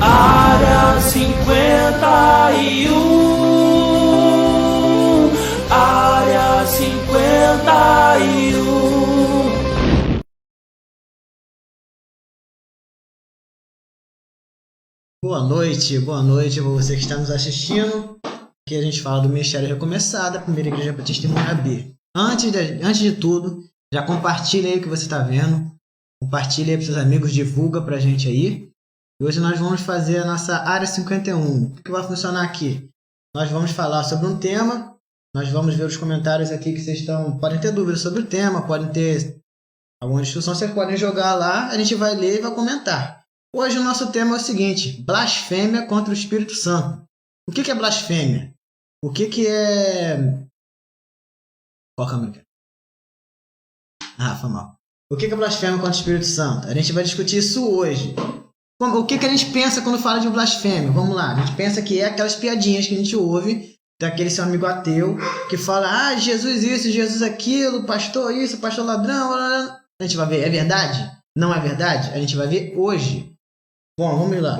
Área 51. Área 51. Boa noite para você que está nos assistindo. Aqui a gente fala do Ministério Recomeçado, a Primeira Igreja Batista em Morabi. Antes de tudo, já compartilha aí o que você está vendo. Compartilha aí para seus amigos, divulga para a gente aí. E hoje nós vamos fazer a nossa Área 51. O que vai funcionar aqui? Nós vamos falar sobre um tema. Nós vamos ver os comentários aqui que vocês podem ter dúvidas sobre o tema, podem ter alguma discussão, vocês podem jogar lá, a gente vai ler e vai comentar. Hoje o nosso tema é o seguinte: blasfêmia contra o Espírito Santo. O que é blasfêmia? O que é... Qual câmera? Foi mal. O que é blasfêmia contra o Espírito Santo? A gente vai discutir isso hoje. O que a gente pensa quando fala de blasfêmia? Vamos lá, a gente pensa que é aquelas piadinhas que a gente ouve daquele seu amigo ateu que fala, Jesus isso, Jesus aquilo, pastor isso, pastor ladrão, blá, blá. A gente vai ver, é verdade? Não é verdade? A gente vai ver hoje. Bom, vamos lá.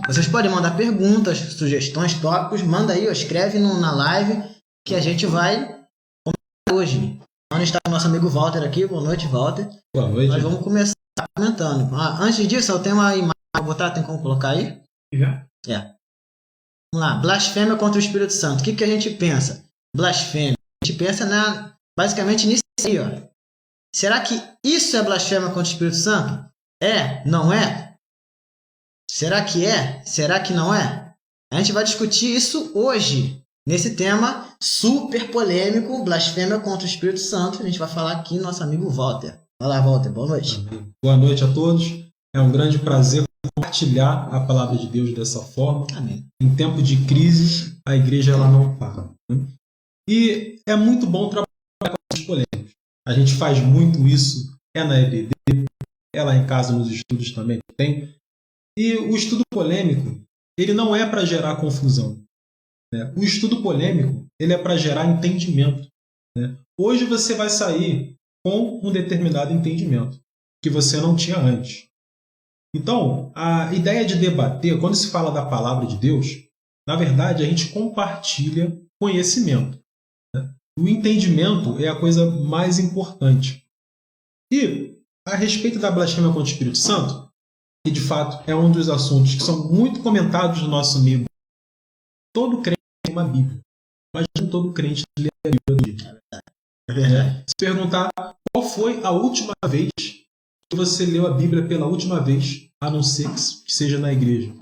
Vocês podem mandar perguntas, sugestões, tópicos, manda aí, escreve na live que a gente vai comentar hoje. Então está o nosso amigo Walter aqui, boa noite, Walter. Boa noite. Nós vamos começar comentando. Antes disso, eu tenho uma imagem para botar, tem como colocar aí? Já? Vamos lá, blasfêmia contra o Espírito Santo. O que a gente pensa? Blasfêmia. A gente pensa basicamente nisso aí, ó. Será que isso é blasfêmia contra o Espírito Santo? É? Não é? Será que é? Será que não é? A gente vai discutir isso hoje, nesse tema super polêmico, blasfêmia contra o Espírito Santo. A gente vai falar aqui nosso amigo Walter. Olá, Walter, boa noite. Boa noite a todos. É um grande prazer compartilhar a palavra de Deus dessa forma. Amém. Em tempo de crise, a igreja ela não para. E é muito bom trabalhar com os polêmicos. A gente faz muito isso, na EBD, lá em casa nos estudos também tem. E o estudo polêmico, ele não é para gerar confusão. O estudo polêmico, ele é para gerar entendimento. Hoje você vai sair com um determinado entendimento que você não tinha antes. Então, a ideia de debater, quando se fala da palavra de Deus, na verdade a gente compartilha conhecimento. O entendimento é a coisa mais importante. E a respeito da blasfêmia contra o Espírito Santo, que de fato é um dos assuntos que são muito comentados no nosso meio, todo crente tem uma Bíblia, mas nem todo crente lê a Bíblia do dia. Se perguntar qual foi a última vez que você leu a Bíblia pela última vez, a não ser que seja na igreja.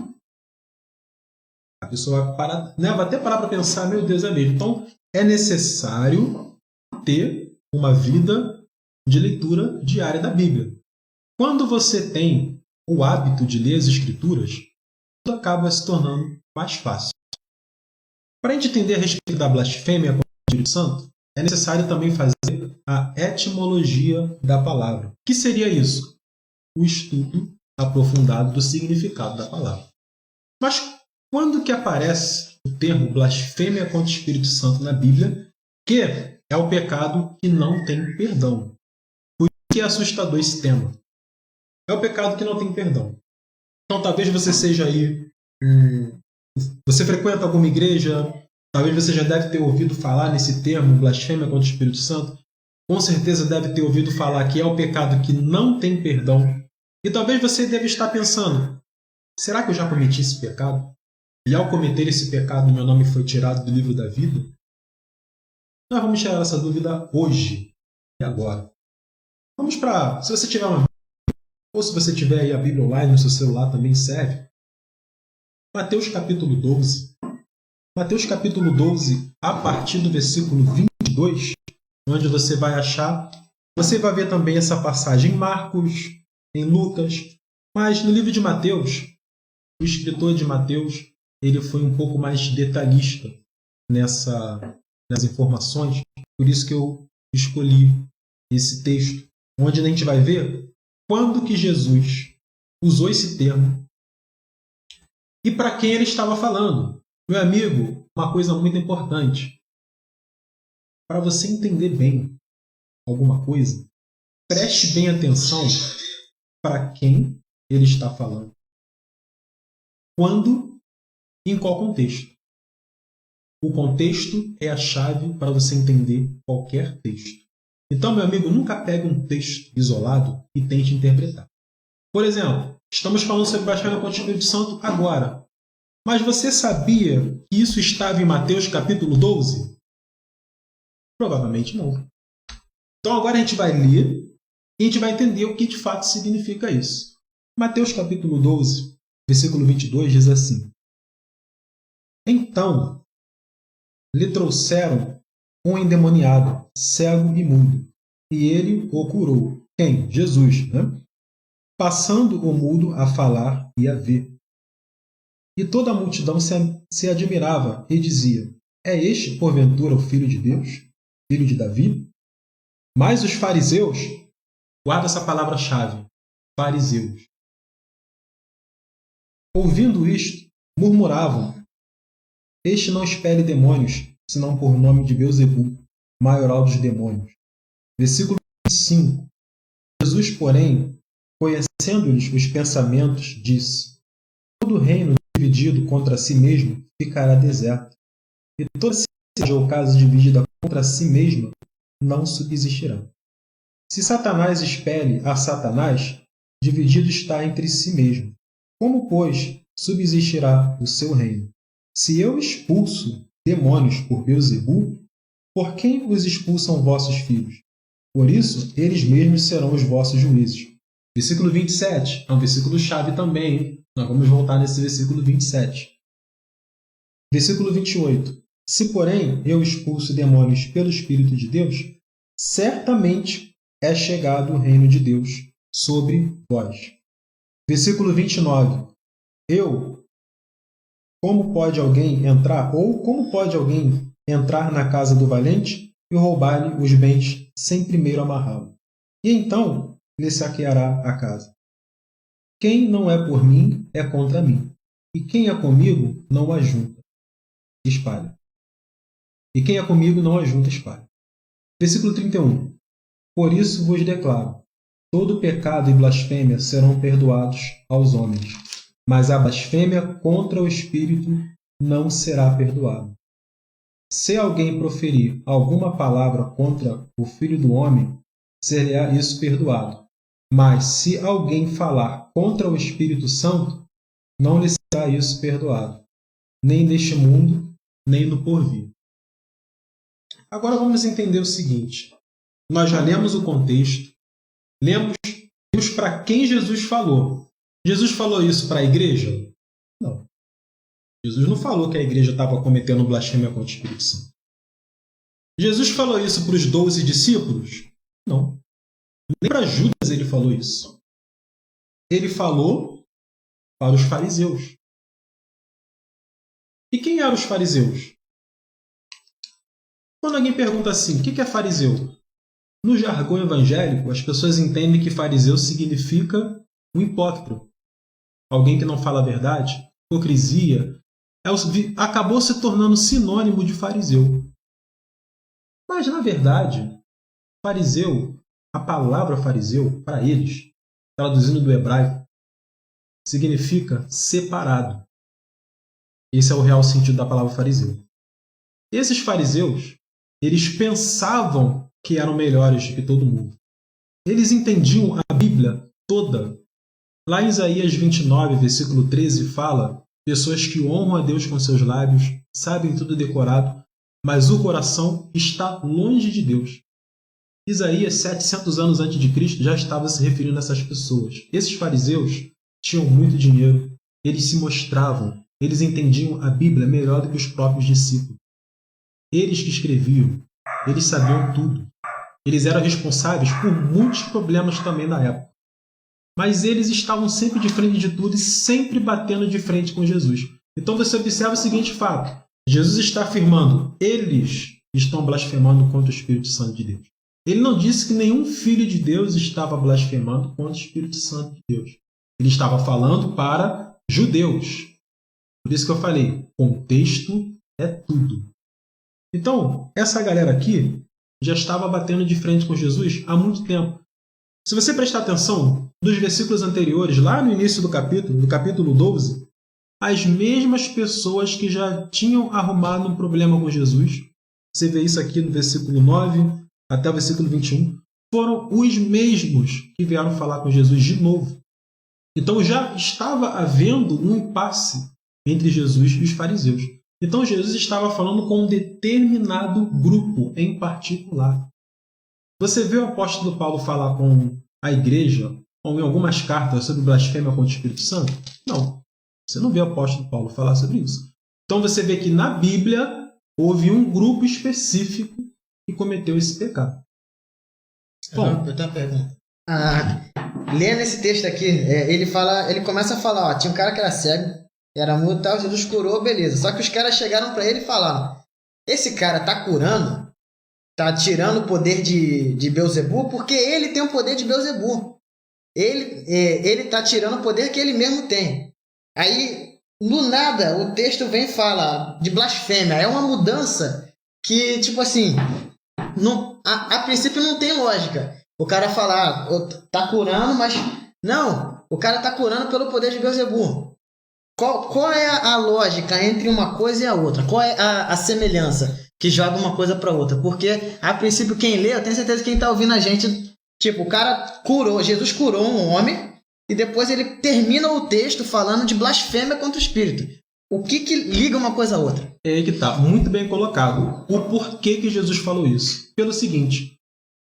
A pessoa vai parar, né, vai até parar para pensar, meu Deus, é mesmo. Então, é necessário ter uma vida de leitura diária da Bíblia. Quando você tem o hábito de ler as Escrituras, tudo acaba se tornando mais fácil. Para a gente entender a respeito da blasfêmia contra o Espírito Santo, é necessário também fazer a etimologia da palavra. O que seria isso? O estudo aprofundado do significado da palavra. Mas quando que aparece o termo blasfêmia contra o Espírito Santo na Bíblia, que é o pecado que não tem perdão? Por que é assustador esse tema? É o pecado que não tem perdão. Então talvez você seja aí, você frequenta alguma igreja, talvez você já deve ter ouvido falar nesse termo, blasfêmia contra o Espírito Santo. Com certeza deve ter ouvido falar que é o pecado que não tem perdão. E talvez você deve estar pensando, será que eu já cometi esse pecado? E ao cometer esse pecado, meu nome foi tirado do livro da vida? Nós vamos tirar essa dúvida hoje e agora. Vamos para, se você tiver uma ou se você tiver aí a Bíblia online no seu celular, também serve. Mateus capítulo 12. Mateus capítulo 12, a partir do versículo 22, onde você vai achar, você vai ver também essa passagem em Marcos, em Lucas, mas no livro de Mateus, o escritor de Mateus, ele foi um pouco mais detalhista nas informações, por isso que eu escolhi esse texto, onde a gente vai ver quando que Jesus usou esse termo e para quem ele estava falando. Meu amigo, uma coisa muito importante. Para você entender bem alguma coisa, preste bem atenção para quem ele está falando. Quando e em qual contexto. O contexto é a chave para você entender qualquer texto. Então, meu amigo, nunca pegue um texto isolado e tente interpretar. Por exemplo, estamos falando sobre blasfêmia contra o Espírito Santo agora. Mas você sabia que isso estava em Mateus capítulo 12? Provavelmente não. Então agora a gente vai ler e a gente vai entender o que de fato significa isso. Mateus capítulo 12, versículo 22 diz assim: Então lhe trouxeram um endemoniado, cego e mudo, e ele o curou. Quem? Jesus, né? Passando o mudo a falar e a ver. E toda a multidão se admirava e dizia: É este, porventura, o Filho de Deus? Filho de Davi? Mas os fariseus, guarda essa palavra-chave, fariseus, ouvindo isto, murmuravam: Este não expele demônios, senão por nome de Beelzebul, maioral dos demônios. Versículo 25. Jesus, porém, conhecendo-lhes os pensamentos, disse: Todo reino dividido contra si mesmo ficará deserto, e toda cidade ou casa dividida contra si mesma não subsistirá. Se Satanás expele a Satanás, dividido está entre si mesmo. Como, pois, subsistirá o seu reino? Se eu expulso demônios por Beelzebul, por quem os expulsam vossos filhos? Por isso, eles mesmos serão os vossos juízes. Versículo 27 é um versículo-chave também, hein? Nós vamos voltar nesse versículo 27. Versículo 28. Se, porém, eu expulso demônios pelo Espírito de Deus, certamente é chegado o reino de Deus sobre vós. Versículo 29. Como pode alguém entrar na casa do valente e roubar-lhe os bens sem primeiro amarrá-lo? E então lhe saqueará a casa. Quem não é por mim é contra mim, e quem é comigo não ajunta, espalha. E quem é comigo não ajunta, espalha. Versículo 31. Por isso vos declaro, todo pecado e blasfêmia serão perdoados aos homens, mas a blasfêmia contra o Espírito não será perdoada. Se alguém proferir alguma palavra contra o Filho do Homem, será isso perdoado. Mas se alguém falar contra o Espírito Santo, não lhe será isso perdoado, nem neste mundo, nem no porvir. Agora vamos entender o seguinte. Nós já lemos o contexto, lemos para quem Jesus falou. Jesus falou isso para a igreja? Não. Jesus não falou que a igreja estava cometendo blasfêmia contra o Espírito Santo. Jesus falou isso para os 12 discípulos? Não. Nem para Judas ele falou isso. Ele falou para os fariseus. E quem eram os fariseus? Quando alguém pergunta assim, o que é fariseu? No jargão evangélico, as pessoas entendem que fariseu significa um hipócrita. Alguém que não fala a verdade, hipocrisia, acabou se tornando sinônimo de fariseu. Mas, na verdade, fariseu, a palavra fariseu, para eles, traduzindo do hebraico, significa separado. Esse é o real sentido da palavra fariseu. Esses fariseus, eles pensavam que eram melhores que todo mundo. Eles entendiam a Bíblia toda. Lá em Isaías 29, versículo 13, fala: pessoas que honram a Deus com seus lábios, sabem tudo decorado, mas o coração está longe de Deus. Isaías, 700 anos antes de Cristo, já estava se referindo a essas pessoas. Esses fariseus tinham muito dinheiro, eles se mostravam, eles entendiam a Bíblia melhor do que os próprios discípulos. Eles que escreviam, eles sabiam tudo. Eles eram responsáveis por muitos problemas também na época. Mas eles estavam sempre de frente de tudo e sempre batendo de frente com Jesus. Então você observa o seguinte fato. Jesus está afirmando, eles estão blasfemando contra o Espírito Santo de Deus. Ele não disse que nenhum filho de Deus estava blasfemando contra o Espírito Santo de Deus. Ele estava falando para judeus. Por isso que eu falei, contexto é tudo. Então, essa galera aqui já estava batendo de frente com Jesus há muito tempo. Se você prestar atenção, nos versículos anteriores, lá no início do capítulo 12, as mesmas pessoas que já tinham arrumado um problema com Jesus, você vê isso aqui no versículo 9 até o versículo 21, foram os mesmos que vieram falar com Jesus de novo. Então já estava havendo um impasse entre Jesus e os fariseus. Então Jesus estava falando com um determinado grupo em particular. Você vê o apóstolo Paulo falar com a igreja, ou em algumas cartas, sobre blasfêmia contra o Espírito Santo? Não. Você não vê o apóstolo Paulo falar sobre isso. Então você vê que na Bíblia houve um grupo específico que cometeu esse pecado. Bom, eu tenho uma pergunta. Lendo esse texto aqui, ele começa a falar, ó, tinha um cara que era cego, era mudo e tal, Jesus curou, beleza. Só que os caras chegaram para ele e falaram, esse cara tá curando, tá tirando o poder de Beelzebul, porque ele tem o poder de Beelzebul. Ele tá tirando o poder que ele mesmo tem. Aí, do nada, o texto vem e fala de blasfêmia. É uma mudança que, tipo assim, a princípio não tem lógica. O cara falar, tá curando, mas não, o cara tá curando pelo poder de Beelzebul. Qual é a lógica entre uma coisa e a outra? Qual é a semelhança que joga uma coisa para outra? Porque, a princípio, quem lê, eu tenho certeza que quem tá ouvindo a gente, tipo, o cara curou, Jesus curou um homem, e depois ele termina o texto falando de blasfêmia contra o Espírito. O que liga uma coisa a outra? É aí que tá, muito bem colocado. O porquê que Jesus falou isso? Pelo seguinte,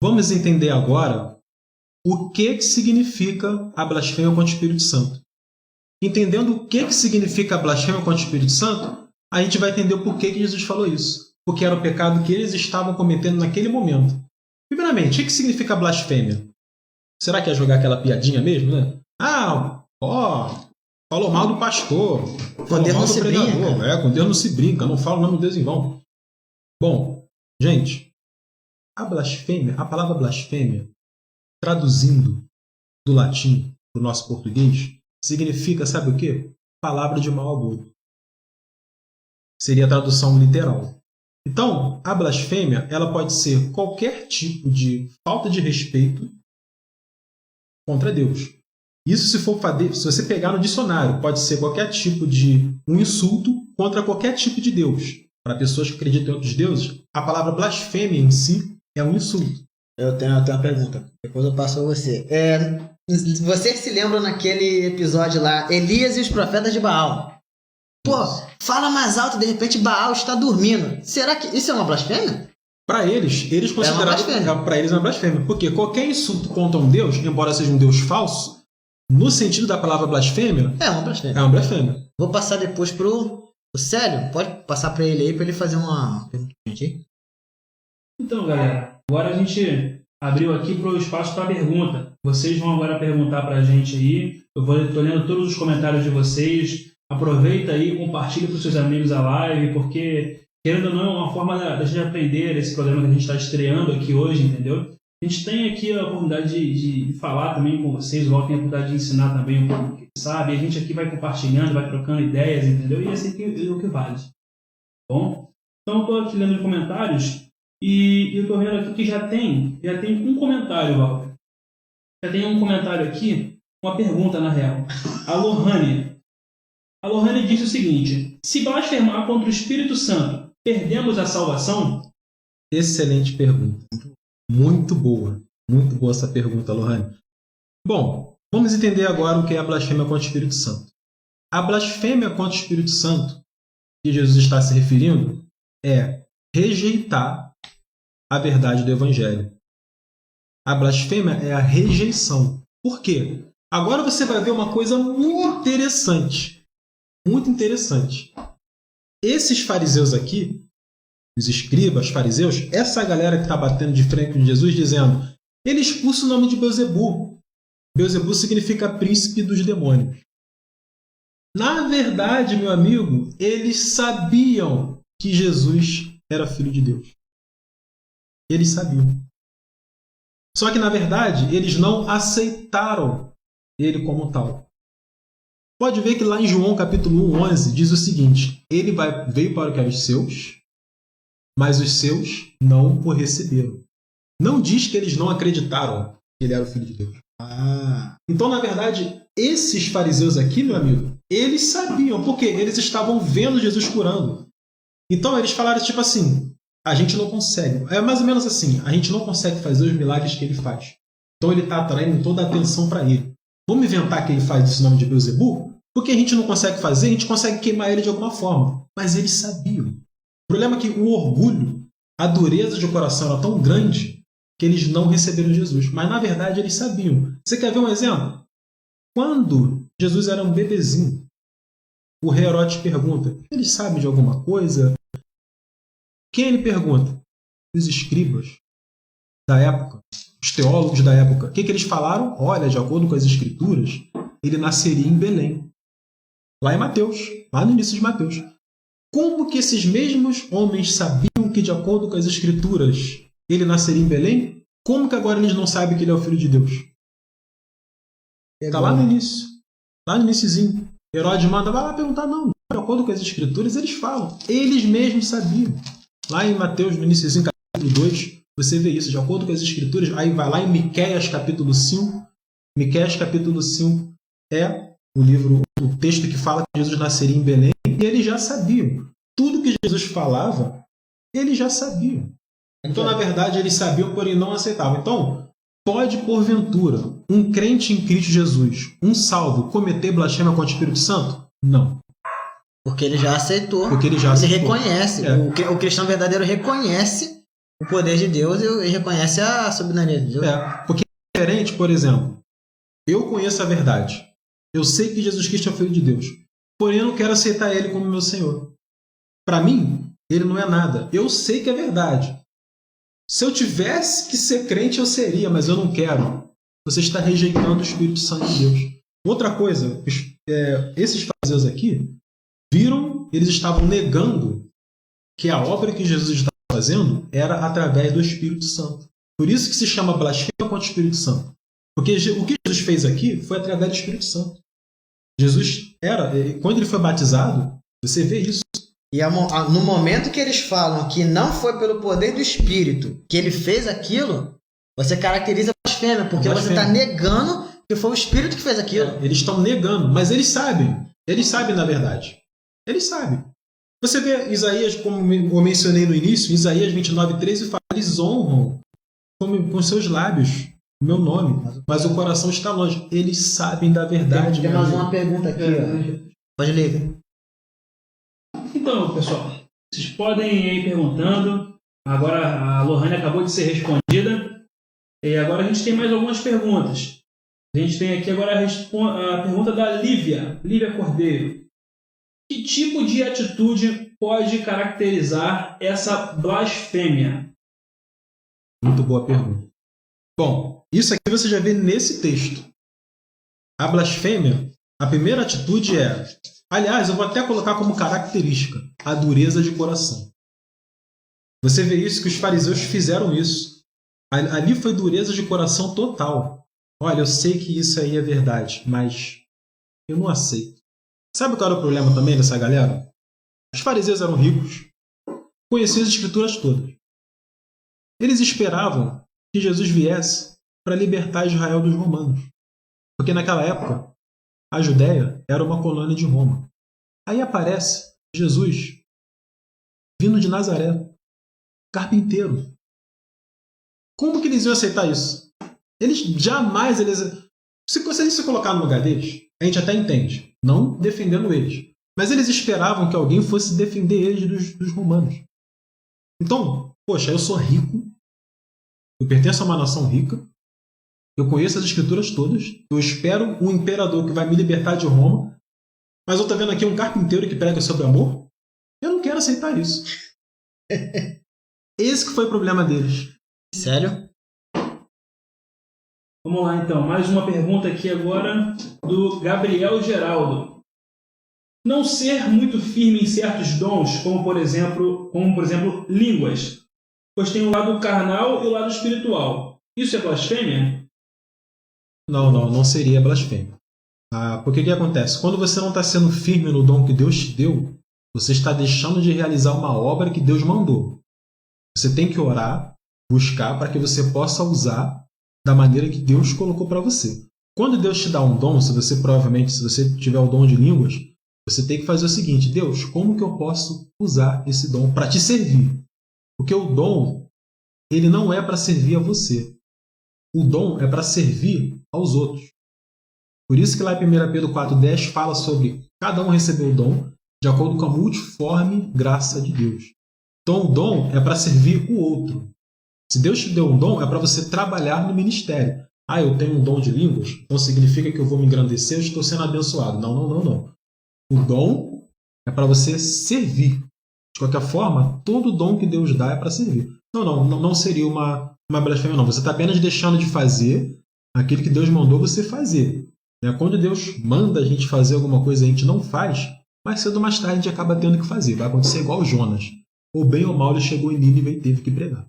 vamos entender agora o que significa a blasfêmia contra o Espírito Santo. Entendendo o que significa a blasfêmia contra o Espírito Santo, a gente vai entender o porquê que Jesus falou isso. Porque era o pecado que eles estavam cometendo naquele momento. Primeiramente, o que significa blasfêmia? Será que é jogar aquela piadinha mesmo, né? Falou mal do pastor. Com Deus não se brinca. Com Deus não se brinca, não fala o nome de Deus em vão. Bom, gente, a palavra blasfêmia, traduzindo do latim para o nosso português, significa, sabe o quê? Palavra de mau agouro. Seria a tradução literal. Então, a blasfêmia, ela pode ser qualquer tipo de falta de respeito contra Deus. Isso se você pegar no dicionário, pode ser qualquer tipo de um insulto contra qualquer tipo de Deus. Para pessoas que acreditam em outros deuses, a palavra blasfêmia em si é um insulto. Eu tenho uma pergunta, depois eu passo a você. Você se lembra naquele episódio lá, Elias e os profetas de Baal? Pô, fala mais alto, de repente Baal está dormindo. Será que isso é uma blasfêmia? Para eles consideraram, para eles é uma blasfêmia. Porque qualquer insulto contra um Deus, embora seja um Deus falso, no sentido da palavra blasfêmia, é uma blasfêmia. É uma blasfêmia. Vou passar depois pro O Célio, pode passar para ele aí, para ele fazer uma pergunta pra gente aí? Então, galera, agora a gente abriu aqui para o espaço para pergunta. Vocês vão agora perguntar para a gente aí. Estou lendo todos os comentários de vocês. Aproveita aí, compartilha com seus amigos a live, porque, querendo ou não, é uma forma da gente aprender esse programa que a gente está estreando aqui hoje, entendeu? A gente tem aqui a oportunidade de falar também com vocês, o Val tem a oportunidade de ensinar também um pouco o que sabe. A gente aqui vai compartilhando, vai trocando ideias, entendeu? E esse aqui é o que vale. Bom? Então, eu estou aqui lendo os comentários e eu estou vendo aqui que já tem um comentário, Val. Já tem um comentário aqui, uma pergunta na real. A Lohane disse o seguinte: se blasfemar contra o Espírito Santo, perdemos a salvação? Excelente pergunta. Muito boa essa pergunta, Lohane. Bom, vamos entender agora o que é a blasfêmia contra o Espírito Santo. A blasfêmia contra o Espírito Santo, que Jesus está se referindo, é rejeitar a verdade do Evangelho. A blasfêmia é a rejeição. Por quê? Agora você vai ver uma coisa muito interessante. Muito interessante. Esses fariseus aqui, os escribas, fariseus, essa galera que está batendo de frente com Jesus, dizendo, ele expulsa o nome de Beelzebu. Beelzebu significa príncipe dos demônios. Na verdade, meu amigo, eles sabiam que Jesus era filho de Deus. Eles sabiam. Só que, na verdade, eles não aceitaram ele como tal. Pode ver que lá em João capítulo 1, 11, diz o seguinte, ele veio para o que era os seus, mas os seus não o receberam. Não diz que eles não acreditaram que ele era o Filho de Deus. Então, na verdade, esses fariseus aqui, meu amigo, eles sabiam, porque eles estavam vendo Jesus curando. Então, eles falaram tipo assim, a gente não consegue. É mais ou menos assim, a gente não consegue fazer os milagres que ele faz. Então, ele está atraindo toda a atenção para ele. Vamos inventar que ele faz esse nome de Beelzebu? Porque a gente não consegue fazer, a gente consegue queimar ele de alguma forma. Mas eles sabiam. O problema é que o orgulho, a dureza de coração era tão grande que eles não receberam Jesus. Mas, na verdade, eles sabiam. Você quer ver um exemplo? Quando Jesus era um bebezinho, o rei Herodes pergunta, eles sabem de alguma coisa? Quem ele pergunta? Os escribas da época, os teólogos da época. O que eles falaram? Olha, de acordo com as escrituras, ele nasceria em Belém. Lá em Mateus, lá no início de Mateus. Como que esses mesmos homens sabiam que, de acordo com as escrituras, ele nasceria em Belém? Como que agora eles não sabem que ele é o Filho de Deus? Está lá no início. Lá no iniciozinho. Herodes manda, vai lá perguntar, não. De acordo com as escrituras, eles falam. Eles mesmos sabiam. Lá em Mateus, no iniciozinho, capítulo 2, você vê isso. De acordo com as escrituras, aí vai lá em Miqueias, capítulo 5. Miqueias, capítulo 5, é o livro, o texto que fala que Jesus nasceria em Belém. E eles já sabiam. Tudo que Jesus falava, eles já sabiam. Então, na verdade, eles sabiam, porém não aceitavam. Então, pode, porventura, um crente em Cristo Jesus, um salvo, cometer blasfêmia contra o Espírito Santo? Não. Porque ele já aceitou. Porque ele já aceitou. Ele reconhece. É. O cristão verdadeiro reconhece o poder de Deus e reconhece a soberania de Deus. Porque é diferente, por exemplo, eu conheço a verdade. Eu sei que Jesus Cristo é o Filho de Deus. Porém, eu não quero aceitar ele como meu Senhor. Para mim, ele não é nada. Eu sei que é verdade. Se eu tivesse que ser crente, eu seria, mas eu não quero. Você está rejeitando o Espírito Santo de Deus. Outra coisa, esses fariseus aqui viram, eles estavam negando que a obra que Jesus estava fazendo era através do Espírito Santo. Por isso que se chama blasfêmia contra o Espírito Santo. Porque o que Jesus fez aqui foi através do Espírito Santo. Jesus quando ele foi batizado, você vê isso. E no momento que eles falam que não foi pelo poder do Espírito que ele fez aquilo, você caracteriza blasfêmia, porque você está negando que foi o Espírito que fez aquilo. Eles estão negando, mas eles sabem. Eles sabem, na verdade. Eles sabem. Você vê Isaías, como eu mencionei no início, Isaías 29:13 fala, eles honram com seus lábios o meu nome, mas o coração está longe. Eles sabem da verdade. Tem mais uma pergunta aqui. Pode ler. Então, pessoal, vocês podem ir perguntando. Agora a Lohane acabou de ser respondida. E agora a gente tem mais algumas perguntas. A gente tem aqui agora a pergunta da Lívia Cordeiro. O Que tipo de atitude pode caracterizar essa blasfêmia? Muito boa pergunta. Bom, isso aqui você já vê nesse texto. A blasfêmia, a primeira atitude é... Aliás, eu vou até colocar como característica a dureza de coração. Você vê isso que os fariseus fizeram isso. Ali foi dureza de coração total. Olha, eu sei que isso aí é verdade, mas eu não aceito. Sabe qual era o problema também dessa galera? Os fariseus eram ricos, conheciam as escrituras todas. Eles esperavam que Jesus viesse para libertar Israel dos romanos. Porque naquela época, a Judéia era uma colônia de Roma. Aí aparece Jesus, vindo de Nazaré, carpinteiro. Como que eles iam aceitar isso? Eles jamais... Se você se colocar no lugar deles, a gente até entende, não defendendo eles. Mas eles esperavam que alguém fosse defender eles dos romanos. Então, poxa, eu sou rico, eu pertenço a uma nação rica, eu conheço as escrituras todas, eu espero um imperador que vai me libertar de Roma, mas eu estou vendo aqui um carpinteiro que prega sobre amor? Eu não quero aceitar isso. Esse que foi o problema deles. Sério? Vamos lá, então. Mais uma pergunta aqui agora do Gabriel Geraldo. Não ser muito firme em certos dons, como por exemplo, línguas, pois tem o lado carnal e o lado espiritual. Isso é blasfêmia? Não seria blasfêmia. Porque o que acontece? Quando você não está sendo firme no dom que Deus te deu, você está deixando de realizar uma obra que Deus mandou. Você tem que orar, buscar para que você possa usar da maneira que Deus colocou para você. Quando Deus te dá um dom, se você tiver o dom de línguas, você tem que fazer o seguinte: Deus, como que eu posso usar esse dom para te servir? Porque o dom, ele não é para servir a você. O dom é para servir aos outros. Por isso que lá em 1 Pedro 4,10 fala sobre cada um recebeu o dom de acordo com a multiforme graça de Deus. Então o dom é para servir o outro. Se Deus te deu um dom, é para você trabalhar no ministério. Eu tenho um dom de línguas, então significa que eu vou me engrandecer, eu estou sendo abençoado. Não. O dom é para você servir. De qualquer forma, todo dom que Deus dá é para servir. Não seria uma blasfêmia, não. Você está apenas deixando de fazer aquilo que Deus mandou você fazer. Quando Deus manda a gente fazer alguma coisa e a gente não faz, mais cedo ou mais tarde a gente acaba tendo que fazer. Vai acontecer igual o Jonas. Ou bem ou mal, ele chegou em Nínive e teve que pregar.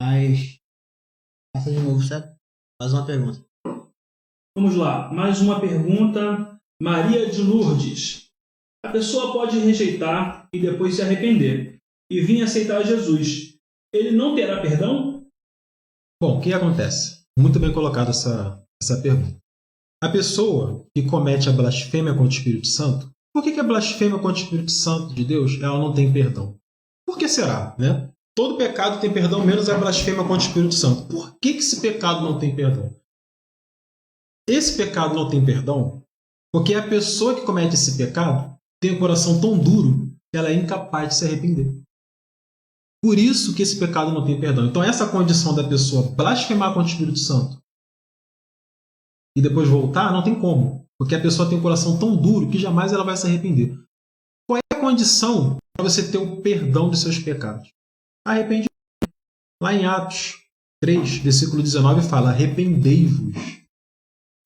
Mas... Passa de novo, certo? Faz uma pergunta. Vamos lá. Mais uma pergunta. Maria de Lourdes. A pessoa pode rejeitar e depois se arrepender e vir aceitar Jesus. Ele não terá perdão? Bom, o que acontece? Muito bem colocada essa pergunta. A pessoa que comete a blasfêmia contra o Espírito Santo, por que a blasfêmia contra o Espírito Santo de Deus ela não tem perdão? Por que será, né? Todo pecado tem perdão, menos a blasfêmia contra o Espírito Santo. Por que esse pecado não tem perdão? Esse pecado não tem perdão porque a pessoa que comete esse pecado tem um coração tão duro que ela é incapaz de se arrepender. Por isso que esse pecado não tem perdão. Então essa condição da pessoa blasfemar contra o Espírito Santo e depois voltar, não tem como. Porque a pessoa tem um coração tão duro que jamais ela vai se arrepender. Qual é a condição para você ter o perdão dos seus pecados? Arrependimento. Lá em Atos 3, versículo 19, fala: arrependei-vos.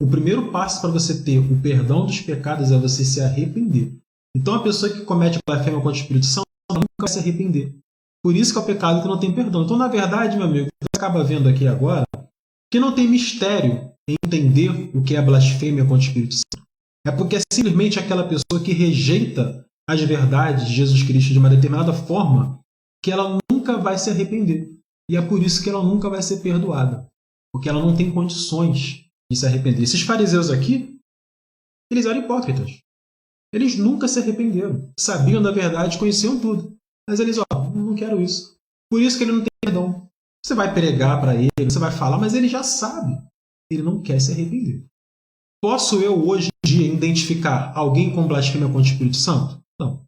O primeiro passo para você ter o perdão dos pecados é você se arrepender. Então a pessoa que comete blasfêmia contra o Espírito Santo nunca vai se arrepender. Por isso que é o pecado que não tem perdão. Então, na verdade, meu amigo, você acaba vendo aqui agora que não tem mistério em entender o que é a blasfêmia contra o Espírito Santo. É porque é simplesmente aquela pessoa que rejeita as verdades de Jesus Cristo de uma determinada forma que ela nunca vai se arrepender. E é por isso que ela nunca vai ser perdoada. Porque ela não tem condições de se arrepender. Esses fariseus aqui, eles eram hipócritas. Eles nunca se arrependeram. Sabiam da verdade, conheciam tudo. Mas eles, não quero isso. Por isso que ele não tem perdão. Você vai pregar para ele, você vai falar, mas ele já sabe. Ele não quer se arrepender. Posso eu, hoje em dia, identificar alguém com blasfêmia contra o Espírito Santo? Não.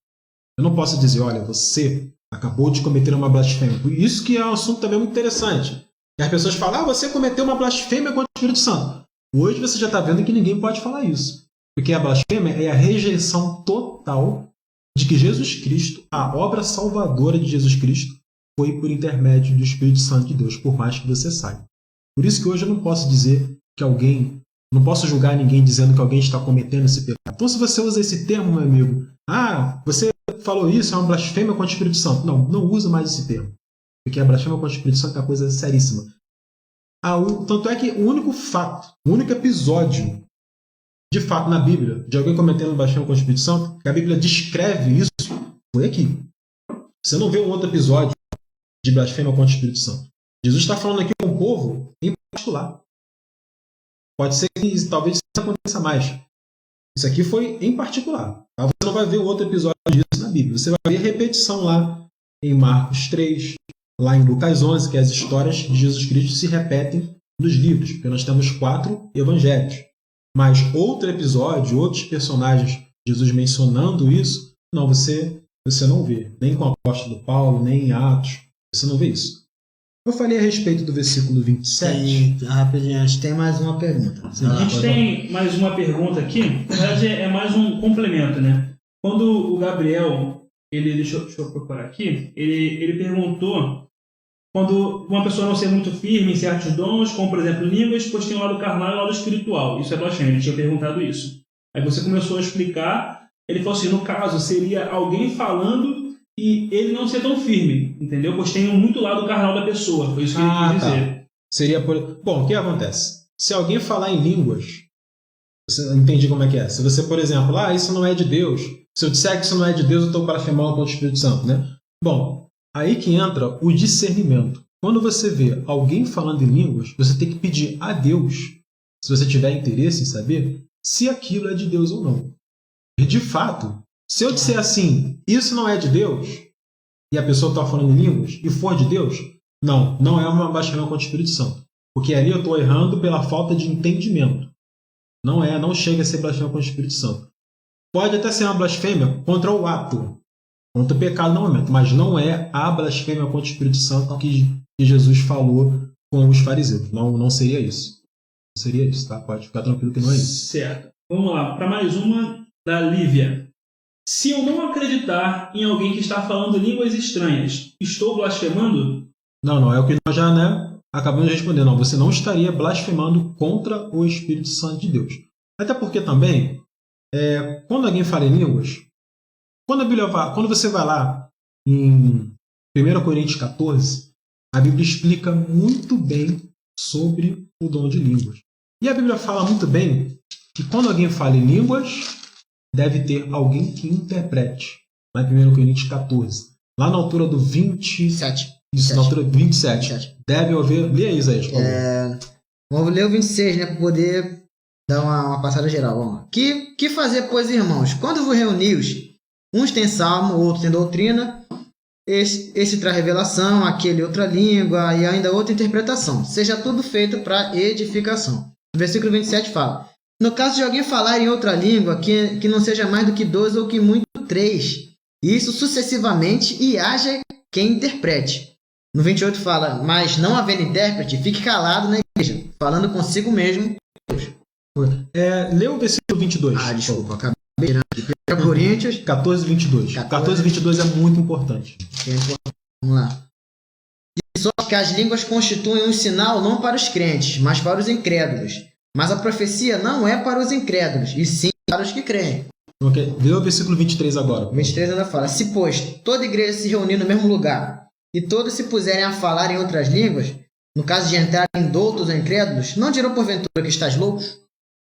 Eu não posso dizer, olha, você acabou de cometer uma blasfêmia. Por isso que é um assunto também muito interessante. E as pessoas falam, você cometeu uma blasfêmia contra o Espírito Santo. Hoje você já está vendo que ninguém pode falar isso. Porque a blasfêmia é a rejeição total de que Jesus Cristo, a obra salvadora de Jesus Cristo, foi por intermédio do Espírito Santo de Deus, por mais que você saiba. Por isso que hoje eu não posso dizer que alguém, não posso julgar ninguém dizendo que alguém está cometendo esse pecado. Então, se você usa esse termo, meu amigo, você falou isso, é uma blasfêmia contra o Espírito Santo. Não usa mais esse termo. Porque a blasfêmia contra o Espírito Santo é uma coisa seríssima. Tanto é que o único fato, o único episódio, de fato, na Bíblia, de alguém cometendo blasfêmia contra o Espírito Santo, que a Bíblia descreve isso, foi aqui. Você não vê um outro episódio de blasfêmia contra o Espírito Santo. Jesus está falando aqui com o povo em particular. Pode ser que talvez isso aconteça mais. Isso aqui foi em particular. Tá? Você não vai ver outro episódio disso na Bíblia. Você vai ver repetição lá em Marcos 3, lá em Lucas 11, que as histórias de Jesus Cristo se repetem nos livros, porque nós temos 4 evangelhos. Mas outro episódio, outros personagens, Jesus mencionando isso, não, você não vê. Nem com o apóstolo Paulo, nem em Atos. Você não vê isso. Eu falei a respeito do versículo 27. Sim, rapidinho, a gente tem mais uma pergunta. A gente tem mais uma pergunta aqui. Na verdade, é mais um complemento, né? Quando o Gabriel, deixa eu procurar aqui, ele perguntou quando uma pessoa não ser muito firme em certos dons, como por exemplo línguas, pois tem o lado carnal e o lado espiritual. Isso é blasfêmia, ele tinha perguntado isso. Aí você começou a explicar, ele falou assim, no caso, seria alguém falando e ele não ser tão firme, entendeu? Pois tem muito lado carnal da pessoa, foi isso que ele quis dizer. Tá. Seria Bom, o que acontece? Se alguém falar em línguas, você entende como é que é? Se você, por exemplo, isso não é de Deus, se eu disser que isso não é de Deus, eu estou blasfemando contra o Espírito Santo, né? Bom, aí que entra o discernimento. Quando você vê alguém falando em línguas, você tem que pedir a Deus, se você tiver interesse em saber, se aquilo é de Deus ou não. E de fato, se eu disser assim, isso não é de Deus, e a pessoa está falando em línguas, e for de Deus, não é uma blasfêmia contra o Espírito Santo. Porque ali eu estou errando pela falta de entendimento. Não chega a ser blasfêmia contra o Espírito Santo. Pode até ser uma blasfêmia contra o ato, contra o pecado no momento, mas não é a blasfêmia contra o Espírito Santo que Jesus falou com os fariseus. Não seria isso. Não seria isso, tá? Pode ficar tranquilo que não é isso. Certo. Vamos lá, para mais uma da Lívia. Se eu não acreditar em alguém que está falando línguas estranhas, estou blasfemando? Não, é o que nós já acabamos de responder. Não, você não estaria blasfemando contra o Espírito Santo de Deus. Até porque também, quando alguém fala em línguas, quando você vai lá em 1 Coríntios 14, a Bíblia explica muito bem sobre o dom de línguas. E a Bíblia fala muito bem que quando alguém fala em línguas, deve ter alguém que interprete. Lá em 1 Coríntios 14. Lá na altura do 27. Isso, na altura do 27. Deve haver... Lê aí, Isaías, por favor. Vamos ler o 26, né? Para poder dar uma passada geral. Vamos lá. Que fazer, pois, irmãos? Quando vos reunis, uns têm salmo, outros têm doutrina, esse traz revelação, aquele outra língua e ainda outra interpretação. Seja tudo feito para edificação. O versículo 27 fala: no caso de alguém falar em outra língua, que não seja mais do que 2 ou que muito 3, isso sucessivamente, e haja quem interprete. No 28 fala: mas não havendo intérprete, fique calado na igreja, falando consigo mesmo. Lê o versículo 22. Desculpa, acabei tirando aqui. 1 Coríntios 14, 22. 14, 22 é muito importante. Vamos lá. E só que as línguas constituem um sinal não para os crentes, mas para os incrédulos. Mas a profecia não é para os incrédulos, e sim para os que creem. Ok. Lê o versículo 23 agora. O 23 ainda fala: se, pois, toda igreja se reunir no mesmo lugar, e todos se puserem a falar em outras línguas, no caso de entrarem doutos ou incrédulos, não dirão porventura que estás loucos?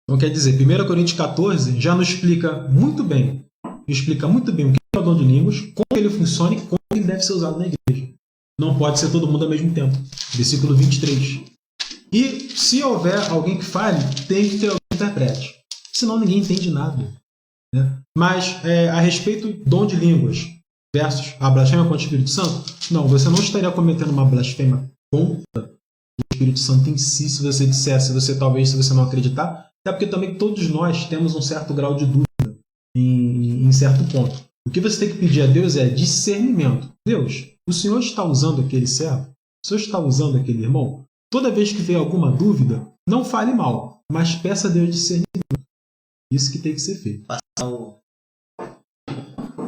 Então quer dizer, 1 Coríntios 14 já nos explica muito bem. Explica muito bem o que é o dom de línguas, como ele funciona e como ele deve ser usado na igreja. Não pode ser todo mundo ao mesmo tempo. Versículo 23. E se houver alguém que fale, tem que ter alguém que interprete. Senão ninguém entende nada. Né? Mas a respeito do dom de línguas versus a blasfêmia contra o Espírito Santo, não, você não estaria cometendo uma blasfêmia contra o Espírito Santo em si, se você dissesse, se você não acreditar, até porque também todos nós temos um certo grau de dúvida em certo ponto. O que você tem que pedir a Deus é discernimento. Deus, o Senhor está usando aquele servo? O Senhor está usando aquele irmão? Toda vez que vier alguma dúvida, não fale mal, mas peça a Deus discernimento. Isso que tem que ser feito.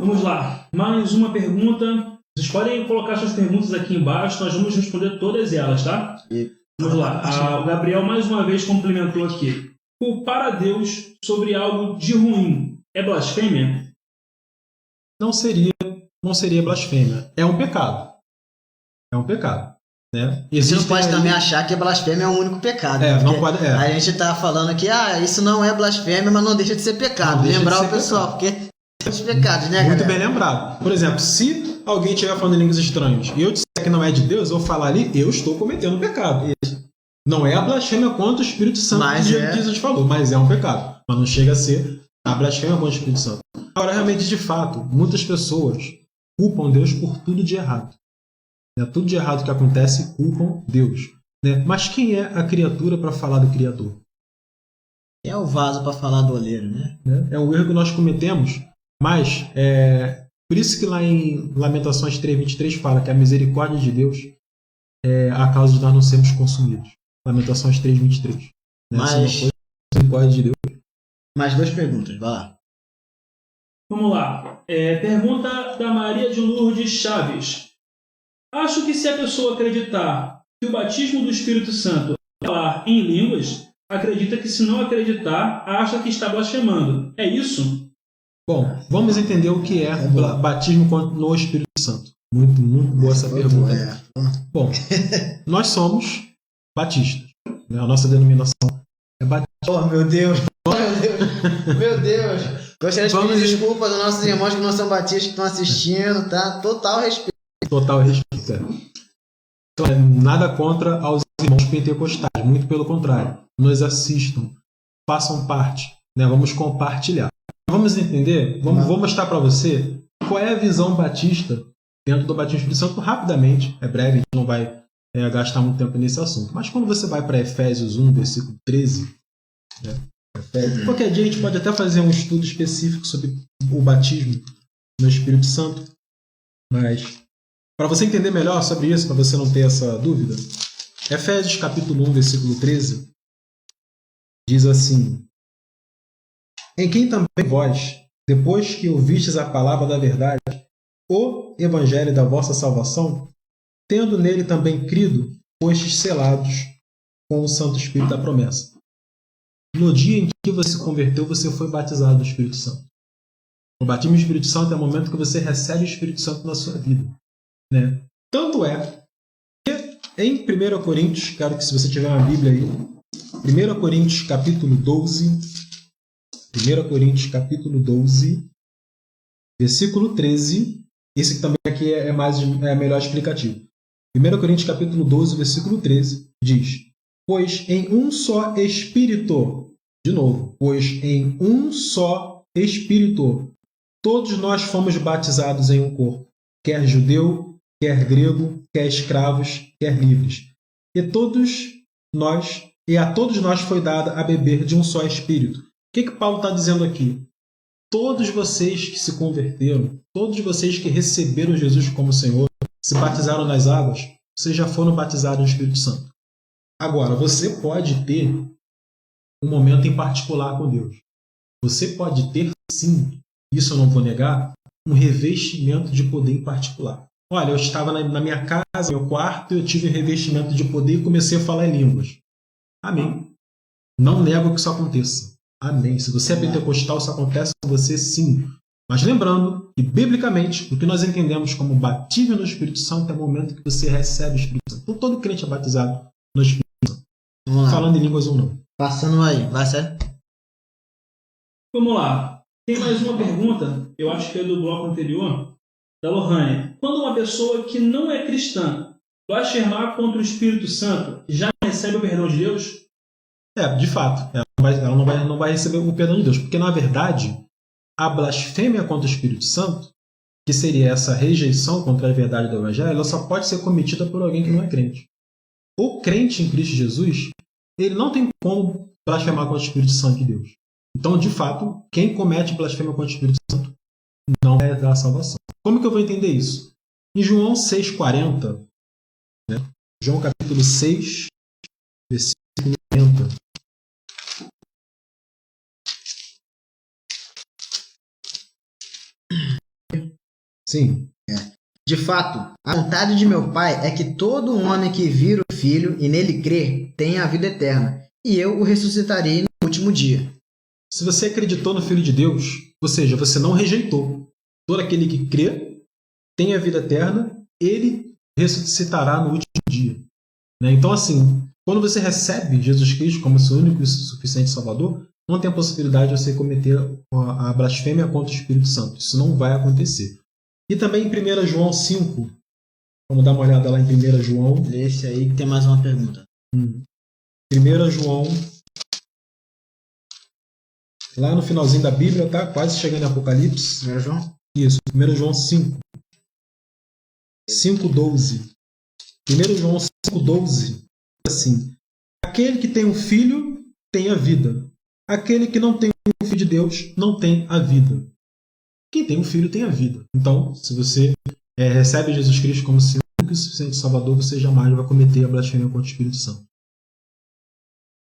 Vamos lá. Mais uma pergunta. Vocês podem colocar suas perguntas aqui embaixo, nós vamos responder todas elas, tá? Vamos lá. O Gabriel mais uma vez complementou aqui. Culpar a Deus sobre algo de ruim é blasfêmia? Não seria blasfêmia. É um pecado. É um pecado. Né? Você não pode aí- também achar que blasfêmia é o único pecado. É, né? não Porque pode- é. a gente tá falando que isso não é blasfêmia, mas não deixa de ser pecado. Não deixa de Lembrar ser o pessoal, porque os pecados, né, Muito galera? bem lembrado. Por exemplo, se alguém estiver falando em línguas estranhas e eu disser que não é de Deus, eu vou falar ali, eu estou cometendo um pecado. Não é a blasfêmia contra o Espírito Santo Mas que é. Jesus falou, mas é um pecado. Mas não chega a ser a blasfêmia contra o Espírito Santo. Agora, realmente, de fato, muitas pessoas culpam Deus por tudo de errado. Né? Tudo de errado que acontece, culpam Deus. Né? Mas quem é a criatura para falar do Criador? É o vaso para falar do oleiro, né? Né? É um erro que nós cometemos, mas por isso que lá em Lamentações 3:23 fala que a misericórdia de Deus é a causa de nós não sermos consumidos. Lamentações 3:23. Né? Mas- Se não fosse a misericórdia de Deus. Mais 2 perguntas, vai lá. Vamos lá. Pergunta da Maria de Lourdes Chaves. Acho que se a pessoa acreditar que o batismo do Espírito Santo é falar em línguas, acredita que se não acreditar, acha que está blasfemando. É isso? Bom, vamos entender o que é batismo no Espírito Santo. Muito, muito boa essa pergunta. Bom, nós somos batistas. Né? A nossa denominação é batista. Oh, meu Deus. Oh, meu Deus. Meu Deus. Gostaria de pedir desculpas aos nossos irmãos que não são batistas que estão assistindo, tá? Total respeito. Total respeito. Então, nada contra aos irmãos pentecostais, muito pelo contrário. Nos assistam, façam parte, né? Vamos compartilhar. Vamos entender? Vou mostrar para você qual é a visão batista dentro do batismo do Espírito Santo rapidamente. É breve, a gente não vai gastar muito tempo nesse assunto. Mas quando você vai para Efésios 1, versículo 13, né? Qualquer dia a gente pode até fazer um estudo específico sobre o batismo no Espírito Santo. Mas para você entender melhor sobre isso, para você não ter essa dúvida, Efésios capítulo 1, versículo 13, diz assim: em quem também vós, depois que ouvistes a palavra da verdade, o evangelho da vossa salvação, tendo nele também crido, fostes selados com o Santo Espírito da promessa. No dia em que você se converteu, você foi batizado do Espírito Santo. O batismo do Espírito Santo é o momento que você recebe o Espírito Santo na sua vida. Né? Tanto é que em 1 Coríntios, quero que se você tiver uma Bíblia aí, 1 Coríntios capítulo 12, 1 Coríntios capítulo 12, versículo 13, esse também aqui é melhor explicativo. 1 Coríntios capítulo 12, versículo 13, diz: pois em um só Espírito, de novo, pois em um só Espírito, todos nós fomos batizados em um corpo, quer judeu, quer grego, quer escravos, quer livres. E a todos nós foi dada a beber de um só Espírito. O que Paulo está dizendo aqui? Todos vocês que se converteram, todos vocês que receberam Jesus como Senhor, se batizaram nas águas, vocês já foram batizados no Espírito Santo. Agora, você pode ter um momento em particular com Deus. Você pode ter, sim, isso eu não vou negar, um revestimento de poder em particular. Olha, eu estava na minha casa, no meu quarto, eu tive um revestimento de poder e comecei a falar em línguas. Amém. Não nego que isso aconteça. Amém. Se você é pentecostal, isso acontece com você, sim. Mas lembrando que, biblicamente, o que nós entendemos como batismo no Espírito Santo é o momento que você recebe o Espírito Santo. Então, todo crente é batizado no Espírito Santo. Vamos lá. Falando em línguas ou não. Passando aí, vai sério? Vamos lá. Tem mais uma pergunta, eu acho que é do bloco anterior, da Lohane. Quando uma pessoa que não é cristã blasfemar contra o Espírito Santo, já recebe o perdão de Deus? De fato. Ela não vai receber o perdão de Deus. Porque, na verdade, a blasfêmia contra o Espírito Santo, que seria essa rejeição contra a verdade do Evangelho, ela só pode ser cometida por alguém que não é crente. O crente em Cristo Jesus, ele não tem como blasfemar contra o Espírito Santo de Deus. Então, de fato, quem comete blasfêmia contra o Espírito Santo não é da salvação. Como que eu vou entender isso? Em João 6,40, né? João capítulo 6, versículo 40. Sim. De fato, a vontade de meu Pai é que todo homem que vir o Filho e nele crer tenha a vida eterna, e eu o ressuscitarei no último dia. Se você acreditou no Filho de Deus, ou seja, você não rejeitou, todo aquele que crê tem a vida eterna, ele ressuscitará no último dia. Né? Então, assim, quando você recebe Jesus Cristo como seu único e suficiente Salvador, não tem a possibilidade de você cometer a blasfêmia contra o Espírito Santo. Isso não vai acontecer. E também em 1 João 5, vamos dar uma olhada lá em 1 João. Lê esse aí que tem mais uma pergunta. 1 João, lá no finalzinho da Bíblia, tá? Quase chegando em Apocalipse. 1 João? Isso, 1 João 5. 5,12. 1 João 5,12 diz assim: aquele que tem um filho tem a vida. Aquele que não tem o Filho de Deus não tem a vida. Quem tem um filho tem a vida. Então, se você recebe Jesus Cristo como seu único e suficiente Salvador, você jamais vai cometer a blasfêmia contra o Espírito Santo.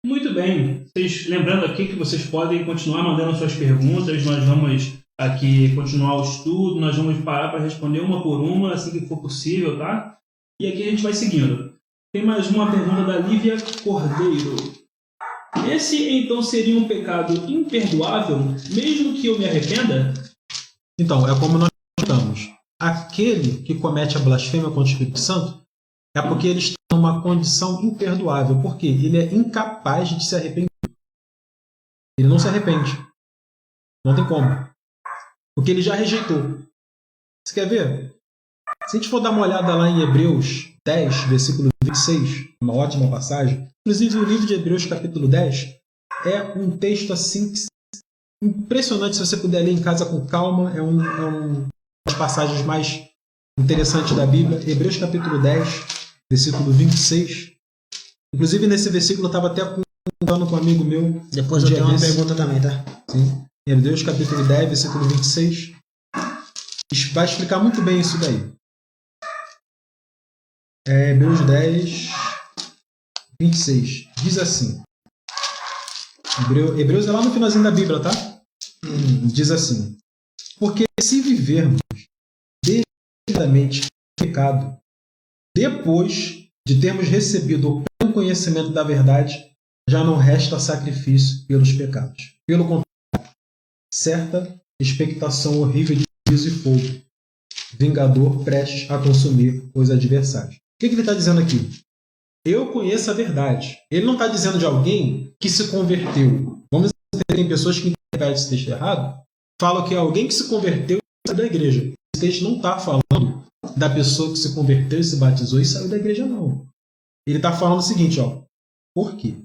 Muito bem. Lembrando aqui que vocês podem continuar mandando suas perguntas. Nós vamos aqui continuar o estudo. Nós vamos parar para responder uma por uma, assim que for possível, tá? E aqui a gente vai seguindo. Tem mais uma pergunta da Lívia Cordeiro. Esse, então, seria um pecado imperdoável, mesmo que eu me arrependa? Então, é como nós estamos. Aquele que comete a blasfêmia contra o Espírito Santo é porque ele está numa condição imperdoável. Por quê? Ele é incapaz de se arrepender. Ele não se arrepende. Não tem como. Porque ele já rejeitou. Você quer ver? Se a gente for dar uma olhada lá em Hebreus 10, versículo 26, uma ótima passagem. Inclusive, o livro de Hebreus, capítulo 10, é um texto assim impressionante. Se você puder ler em casa com calma, é uma das passagens mais interessantes da Bíblia. Hebreus, capítulo 10, versículo 26. Inclusive, nesse versículo, eu estava até contando com um amigo meu. Depois eu tenho uma pergunta também, tá? Sim. Hebreus, capítulo 10, versículo 26. Vai explicar muito bem isso daí. Hebreus 10, 26. Diz assim. Hebreus é lá no finalzinho da Bíblia, tá? Diz assim: porque se vivermos devidamente pecado, depois de termos recebido o pleno conhecimento da verdade, já não resta sacrifício pelos pecados. Pelo contrário, certa expectação horrível de juízo e fogo, vingador prestes a consumir os adversários. O que ele está dizendo aqui? Eu conheço a verdade. Ele não está dizendo de alguém que se converteu. Vamos entender, tem pessoas que interpretam esse texto errado, falam que é alguém que se converteu e saiu da igreja. Esse texto não está falando da pessoa que se converteu e se batizou e saiu da igreja, não. Ele está falando o seguinte, ó. Por quê?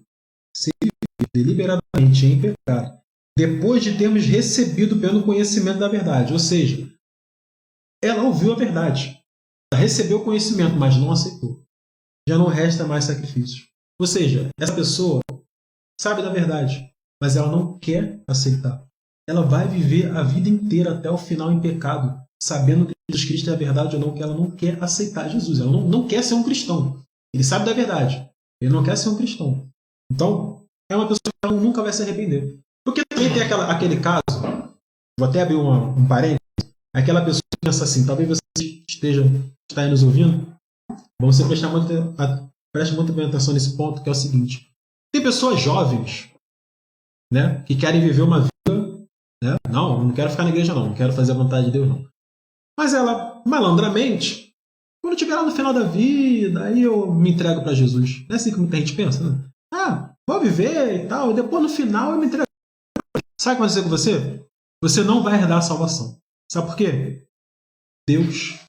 Se viver deliberadamente em pecado, depois de termos recebido pelo conhecimento da verdade, ou seja, ela ouviu a verdade, ela recebeu o conhecimento, mas não aceitou. Já não resta mais sacrifícios. Ou seja, essa pessoa sabe da verdade, mas ela não quer aceitar. Ela vai viver a vida inteira até o final em pecado, sabendo que Jesus Cristo é a verdade ou não, que ela não quer aceitar Jesus. Ela não quer ser um cristão. Ele sabe da verdade. Ele não quer ser um cristão. Então, é uma pessoa que nunca vai se arrepender. Porque também tem aquele caso, vou até abrir um parênteses, aquela pessoa que pensa assim, talvez você está aí nos ouvindo, vamos preste muita atenção nesse ponto, que é o seguinte: tem pessoas jovens, né, que querem viver uma vida, né, não quero ficar na igreja não quero fazer a vontade de Deus não. Mas ela, malandramente, quando estiver lá no final da vida, aí eu me entrego para Jesus. Não é assim que muita gente pensa, né? Vou viver e tal, e depois no final eu me entrego. Sabe o que vai acontecer com você? Você não vai herdar a salvação. Sabe por quê? Deus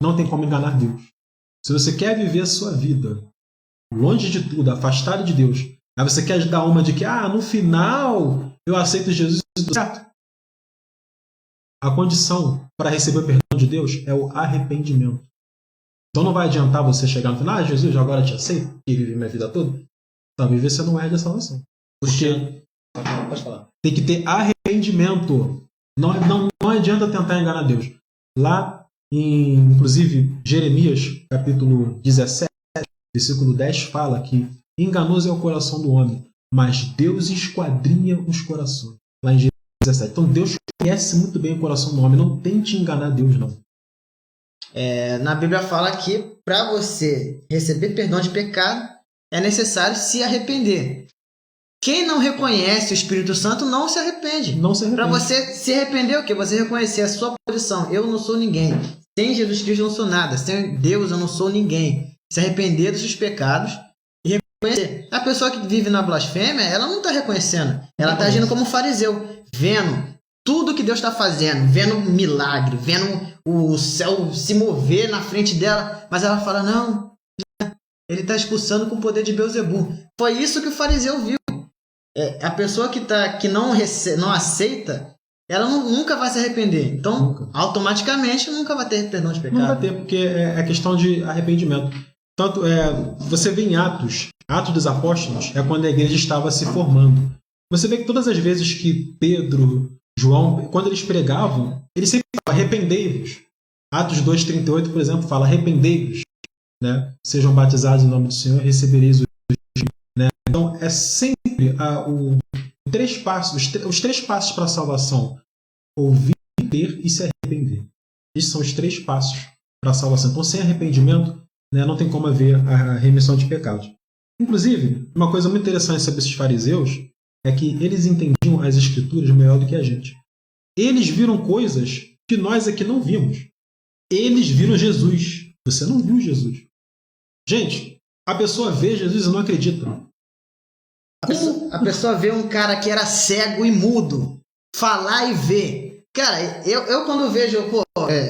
não tem como enganar Deus. Se você quer viver a sua vida longe de tudo, afastado de Deus, aí você quer dar uma de que, no final eu aceito Jesus e tudo certo. A condição para receber o perdão de Deus é o arrependimento. Então não vai adiantar você chegar no final, Jesus, agora te aceito e viver minha vida toda. Talvez você não herde a salvação. Porque Pode falar. tem que ter arrependimento. Não adianta tentar enganar Deus. Lá em, inclusive, Jeremias, capítulo 17, versículo 10, fala que enganoso é o coração do homem, mas Deus esquadrinha os corações. Lá em Jeremias 17. Então Deus conhece muito bem o coração do homem. Não tente enganar Deus, não. Na Bíblia fala que para você receber perdão de pecado é necessário se arrepender. Quem não reconhece o Espírito Santo não se arrepende. Não se arrepende. Para você se arrepender, o que? Você reconhecer a sua posição. Eu não sou ninguém. Sem Jesus Cristo eu não sou nada. Sem Deus eu não sou ninguém. Se arrepender dos seus pecados e reconhecer. A pessoa que vive na blasfêmia, ela não está reconhecendo. Ela está agindo como um fariseu, vendo tudo que Deus está fazendo, vendo milagre, vendo o céu se mover na frente dela, mas ela fala, não, ele está expulsando com o poder de Beelzebul. Foi isso que o fariseu viu. A pessoa que não aceita, ela nunca vai se arrepender. Então, Nunca. Automaticamente, nunca vai ter perdão de pecado. Não vai ter, porque é questão de arrependimento. Tanto você vê em Atos dos Apóstolos, é quando a igreja estava se formando. Você vê que todas as vezes que Pedro, João, quando eles pregavam, eles sempre falavam, arrependei-vos. Atos 2,38, por exemplo, fala, arrependei-vos. Né? Sejam batizados em nome do Senhor e recebereis o Espírito. Né? Então, é sempre os três passos para a salvação. Ouvir, ter e se arrepender. Esses são os 3 passos para a salvação. Então, sem arrependimento, né, não tem como haver a remissão de pecados. Inclusive, uma coisa muito interessante sobre esses fariseus é que eles entendiam as escrituras melhor do que a gente. Eles viram coisas que nós aqui não vimos. Eles viram Jesus. Você não viu Jesus. Gente, a pessoa vê Jesus e não acredita. A pessoa vê um cara que era cego e mudo falar e ver. Cara, eu quando vejo,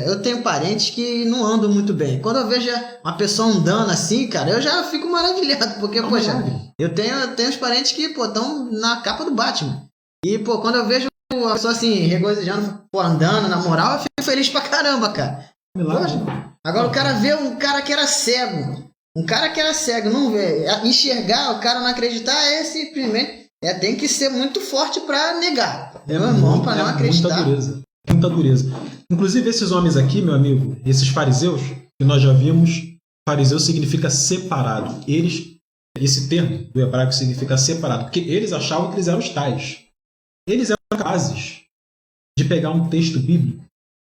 eu tenho parentes que não andam muito bem. Quando eu vejo uma pessoa andando assim, cara, eu já fico maravilhado, porque, poxa, eu tenho uns parentes que, estão na capa do Batman. E, quando eu vejo a pessoa assim, regozijando, andando, na moral, eu fico feliz pra caramba, cara. Poxa, agora o cara vê um cara que era cego. Um cara que era cego, não vê, enxergar, o cara não acreditar, simplesmente tem que ser muito forte pra negar. Meu irmão, pra não acreditar. Muita dureza. Inclusive, esses homens aqui, meu amigo, esses fariseus, que nós já vimos, fariseu significa separado. Esse termo do hebraico significa separado, porque eles achavam que eles eram os tais. Eles eram capazes de pegar um texto bíblico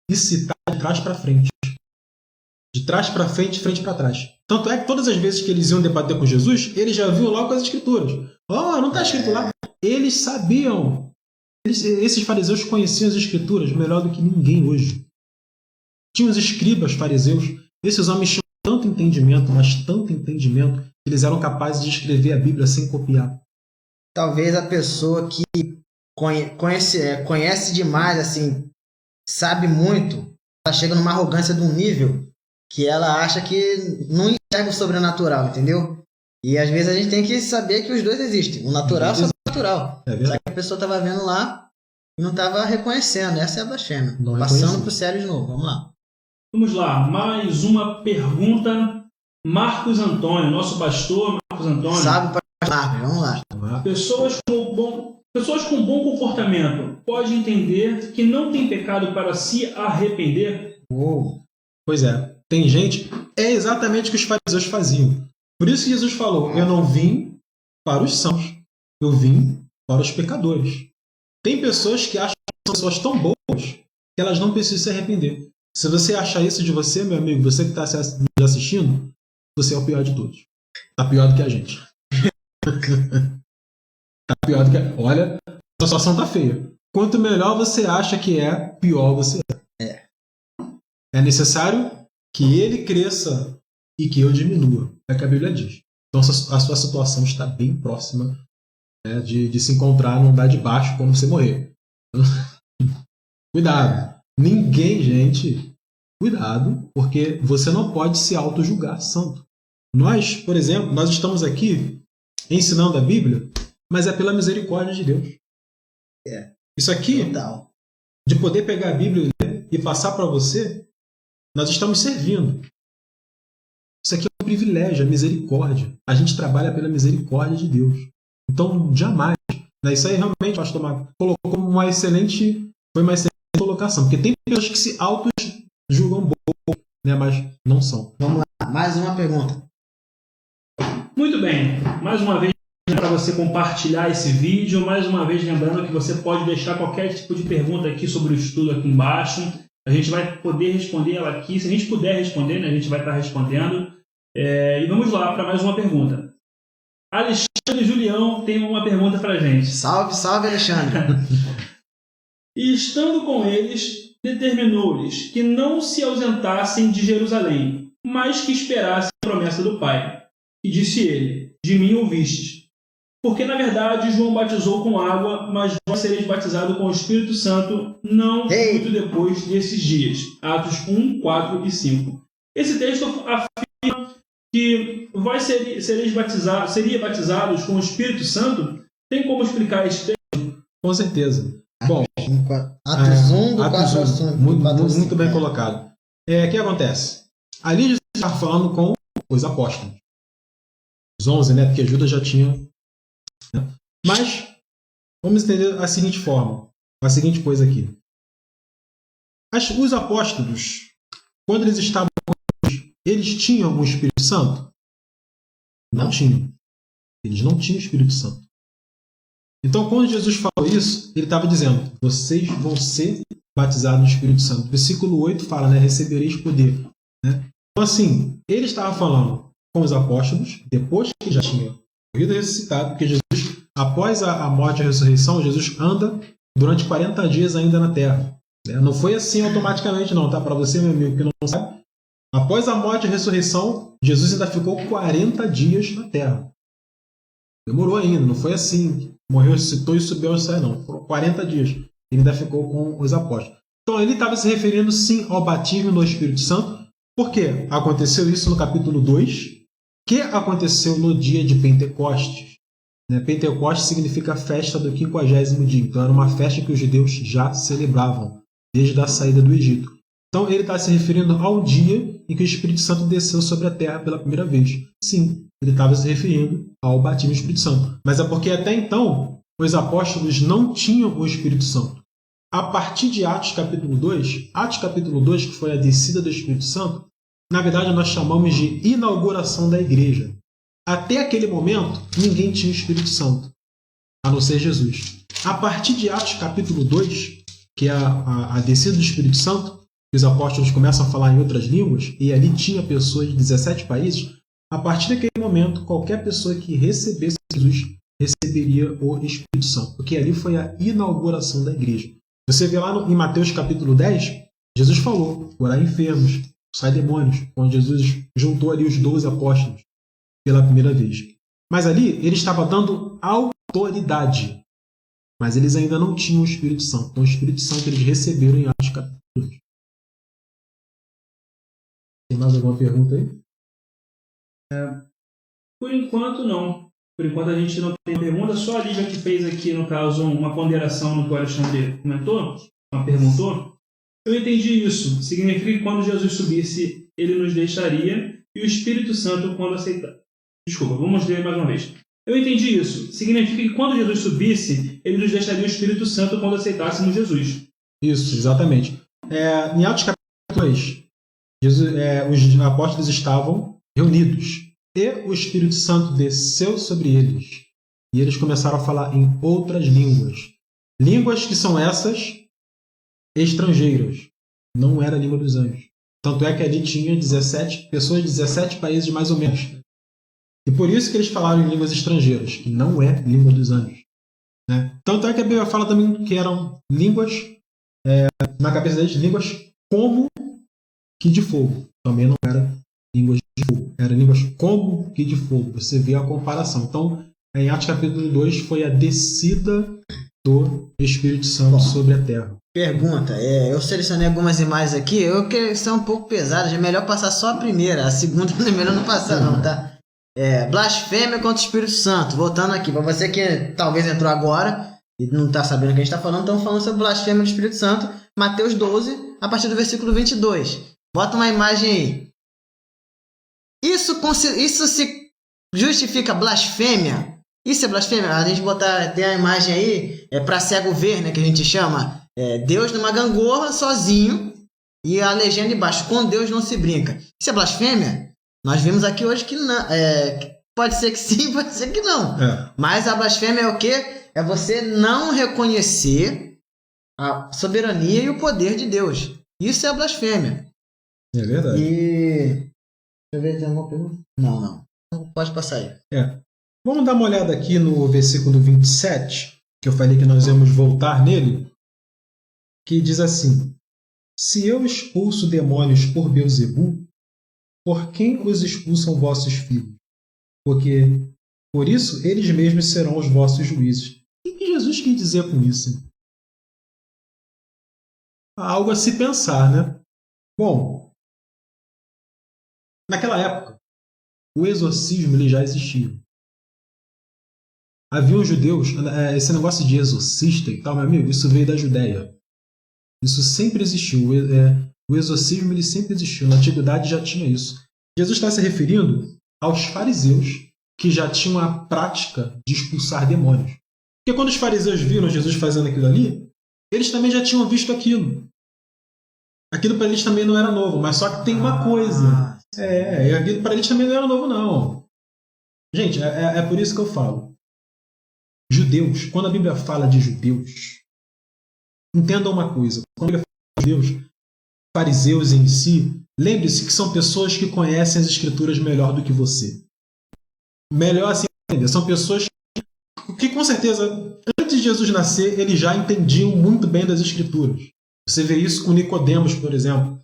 e citar de trás para frente. De trás para frente, frente para trás. Tanto é que todas as vezes que eles iam debater com Jesus, eles já viam logo as escrituras. Não está escrito lá. Eles sabiam. Esses fariseus conheciam as escrituras melhor do que ninguém hoje. Tinham os escribas fariseus. Esses homens tinham tanto entendimento, mas tanto entendimento, que eles eram capazes de escrever a Bíblia sem copiar. Talvez a pessoa que conhece demais, assim, sabe muito, ela chega numa arrogância de um nível que ela acha que não enxerga o sobrenatural, entendeu? E às vezes a gente tem que saber que os dois existem, o natural e o sobrenatural. Só que a pessoa estava vendo lá e não estava reconhecendo. Essa é a blasfêmia. Passando para o sério de novo. Vamos lá. Vamos lá, mais uma pergunta. Marcos Antônio, nosso pastor Marcos Antônio. Sabe para Marcos, vamos lá. Pessoas com bom comportamento podem entender que não tem pecado para se arrepender? Pois é. Tem gente, é exatamente o que os fariseus faziam. Por isso que Jesus falou, eu não vim para os sãos, eu vim para os pecadores. Tem pessoas que acham que são pessoas tão boas que elas não precisam se arrepender. Se você achar isso de você, meu amigo, você que está nos assistindo, você é o pior de todos. Está pior do que a gente. Está pior do que a... Olha, a situação está feia. Quanto melhor você acha que é, pior você é. É necessário que ele cresça e que eu diminua. É o que a Bíblia diz. Então a sua situação está bem próxima, né, de se encontrar no andar de baixo quando você morrer. Cuidado. Ninguém, gente, cuidado, porque você não pode se auto-julgar santo. Nós, por exemplo, nós estamos aqui ensinando a Bíblia, mas é pela misericórdia de Deus. Isso aqui, de poder pegar a Bíblia e passar para você, nós estamos servindo. Isso aqui é um privilégio, a misericórdia. A gente trabalha pela misericórdia de Deus. Então, jamais. Né? Isso aí realmente, pastor Marco, colocou como uma excelente colocação. Porque tem pessoas que se auto-julgam bom, né? Mas não são. Vamos lá, mais uma pergunta. Muito bem. Mais uma vez, para você compartilhar esse vídeo. Mais uma vez, lembrando que você pode deixar qualquer tipo de pergunta aqui sobre o estudo aqui embaixo. A gente vai poder responder ela aqui. Se a gente puder responder, né, a gente vai estar respondendo. E vamos lá para mais uma pergunta. Alexandre Julião tem uma pergunta para a gente. Salve, salve, Alexandre. E estando com eles, determinou-lhes que não se ausentassem de Jerusalém, mas que esperassem a promessa do Pai. E disse ele: de mim ouvistes. Porque, na verdade, João batizou com água, mas vós sereis batizados com o Espírito Santo não muito depois desses dias. Atos 1, 4 e 5. Esse texto afirma que vós seria batizados com o Espírito Santo. Tem como explicar esse texto? Com certeza. Bom, Atos 1, do Atos 4 ao 1, 5. muito bem colocado. O que acontece? Ali Jesus está falando com os apóstolos. Os 11, né? Porque Judas já tinha. Né? Mas, vamos entender a seguinte forma, a seguinte coisa aqui. Os apóstolos, quando eles estavam com Jesus, eles tinham o Espírito Santo? Não tinham. Eles não tinham o Espírito Santo. Então, quando Jesus falou isso, ele estava dizendo: vocês vão ser batizados no Espírito Santo. Versículo 8 fala, né? Recebereis poder. Né? Então, assim, ele estava falando com os apóstolos, depois que já tinha morrido e ressuscitado, porque Jesus, após a morte e a ressurreição, Jesus anda durante 40 dias ainda na Terra. Né? Não foi assim automaticamente, não, tá? Para você, meu amigo, que não sabe, após a morte e a ressurreição, Jesus ainda ficou 40 dias na Terra. Demorou ainda, não foi assim. Morreu, ressuscitou e subiu ao céu, não. Foram 40 dias. Ele ainda ficou com os apóstolos. Então, ele estava se referindo, sim, ao batismo no Espírito Santo. Por quê? Aconteceu isso no capítulo 2, que aconteceu no dia de Pentecostes. Né? Pentecostes significa festa do 50º dia. Então, era uma festa que os judeus já celebravam, desde a saída do Egito. Então, ele está se referindo ao dia em que o Espírito Santo desceu sobre a terra pela primeira vez. Sim, ele estava se referindo ao batismo do Espírito Santo. Mas é porque até então, os apóstolos não tinham o Espírito Santo. A partir de Atos capítulo 2, que foi a descida do Espírito Santo, na verdade nós chamamos de inauguração da igreja. Até aquele momento, ninguém tinha o Espírito Santo, a não ser Jesus. A partir de Atos capítulo 2, que é a descida do Espírito Santo, que os apóstolos começam a falar em outras línguas, e ali tinha pessoas de 17 países, a partir daquele momento, qualquer pessoa que recebesse Jesus receberia o Espírito Santo, porque ali foi a inauguração da igreja. Você vê lá em Mateus capítulo 10, Jesus falou: curar enfermos, sai demônios, quando Jesus juntou ali os 12 apóstolos pela primeira vez. Mas ali ele estava dando autoridade, mas eles ainda não tinham o Espírito Santo. Então o Espírito Santo eles receberam em Atos capítulo 2. Tem mais alguma pergunta aí? Por enquanto, não. Por enquanto, a gente não tem pergunta. Só a Lívia que fez aqui, no caso, uma ponderação no que o Alexandre perguntou. Eu entendi isso. Significa que quando Jesus subisse, ele nos deixaria, e o Espírito Santo quando aceitar. Desculpa, vamos ler mais uma vez. Eu entendi isso. Significa que quando Jesus subisse, ele nos deixaria o Espírito Santo quando aceitássemos Jesus. Isso, exatamente. Em Atos capítulo 2, os apóstolos estavam reunidos. E o Espírito Santo desceu sobre eles. E eles começaram a falar em outras línguas. Línguas que são essas estrangeiras. Não era a língua dos anjos. Tanto é que ali tinha 17 pessoas de 17 países mais ou menos. E por isso que eles falaram em línguas estrangeiras, que não é língua dos anjos. Né? Tanto é que a Bíblia fala também que eram línguas, na cabeça deles, línguas como que de fogo. Também não era línguas de fogo. Eram línguas como que de fogo. Você vê a comparação. Então, em Atos capítulo 2, foi a descida do Espírito Santo sobre a terra. Pergunta, eu selecionei algumas imagens aqui, eu que são um pouco pesadas, é melhor passar só a primeira, a segunda é melhor não passar não, tá? Blasfêmia contra o Espírito Santo, voltando aqui, para você que talvez entrou agora e não está sabendo o que a gente está falando, estamos falando sobre blasfêmia do Espírito Santo, Mateus 12, a partir do versículo 22. Bota uma imagem aí. Isso se justifica blasfêmia? Isso é blasfêmia? A gente tem a imagem aí, para cego ver, né, que a gente chama, Deus numa gangorra, sozinho, e a legenda embaixo, com Deus não se brinca. Isso é blasfêmia? Nós vimos aqui hoje que não, pode ser que sim, pode ser que não. Mas a blasfêmia é o quê? É você não reconhecer a soberania e o poder de Deus. Isso é blasfêmia. É verdade. E... Deixa eu ver, tem alguma pergunta? Não. Então, pode passar aí. Vamos dar uma olhada aqui no versículo 27, que eu falei que nós íamos voltar nele, que diz assim: se eu expulso demônios por Beelzebu, por quem os expulsam vossos filhos? Porque por isso eles mesmos serão os vossos juízes. O que Jesus quis dizer com isso? Há algo a se pensar, né? Bom, naquela época, o exorcismo ele já existia. Havia judeus, esse negócio de exorcista e tal, meu amigo, isso veio da Judéia. Isso sempre existiu. O exorcismo ele sempre existiu. Na antiguidade já tinha isso. Jesus está se referindo aos fariseus que já tinham a prática de expulsar demônios. Porque quando os fariseus viram Jesus fazendo aquilo ali, eles também já tinham visto aquilo. Aquilo para eles também não era novo, mas só que tem uma coisa. Aquilo para eles também não era novo, não. Gente, é por isso que eu falo. Judeus, quando a Bíblia fala de judeus, entenda uma coisa. Quando a Bíblia fala de judeus, fariseus em si, lembre-se que são pessoas que conhecem as escrituras melhor do que você. Melhor assim entender. São pessoas que com certeza, antes de Jesus nascer, eles já entendiam muito bem das escrituras. Você vê isso com Nicodemos, por exemplo,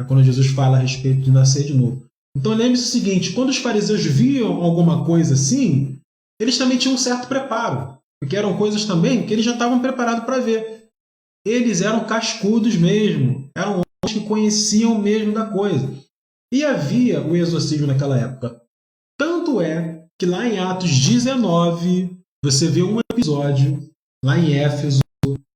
quando Jesus fala a respeito de nascer de novo. Então lembre-se o seguinte, quando os fariseus viam alguma coisa assim, eles também tinham um certo preparo, porque eram coisas também que eles já estavam preparados para ver. Eles eram cascudos mesmo, eram homens que conheciam mesmo da coisa. E havia o exorcismo naquela época. Tanto é que lá em Atos 19, você vê um episódio, lá em Éfeso,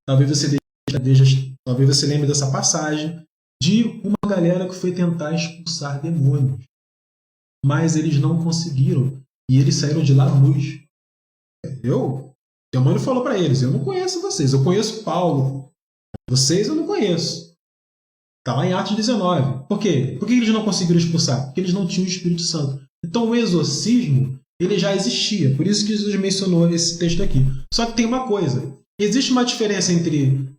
talvez você lembre dessa passagem, de uma galera que foi tentar expulsar demônios. Mas eles não conseguiram. E eles saíram de lá luz. O demônio falou para eles, eu não conheço vocês, eu conheço Paulo. Vocês eu não conheço. Está lá em Atos 19. Por quê? Por que eles não conseguiram expulsar? Porque eles não tinham o Espírito Santo. Então o exorcismo ele já existia. Por isso que Jesus mencionou esse texto aqui. Só que tem uma coisa. Existe uma diferença entre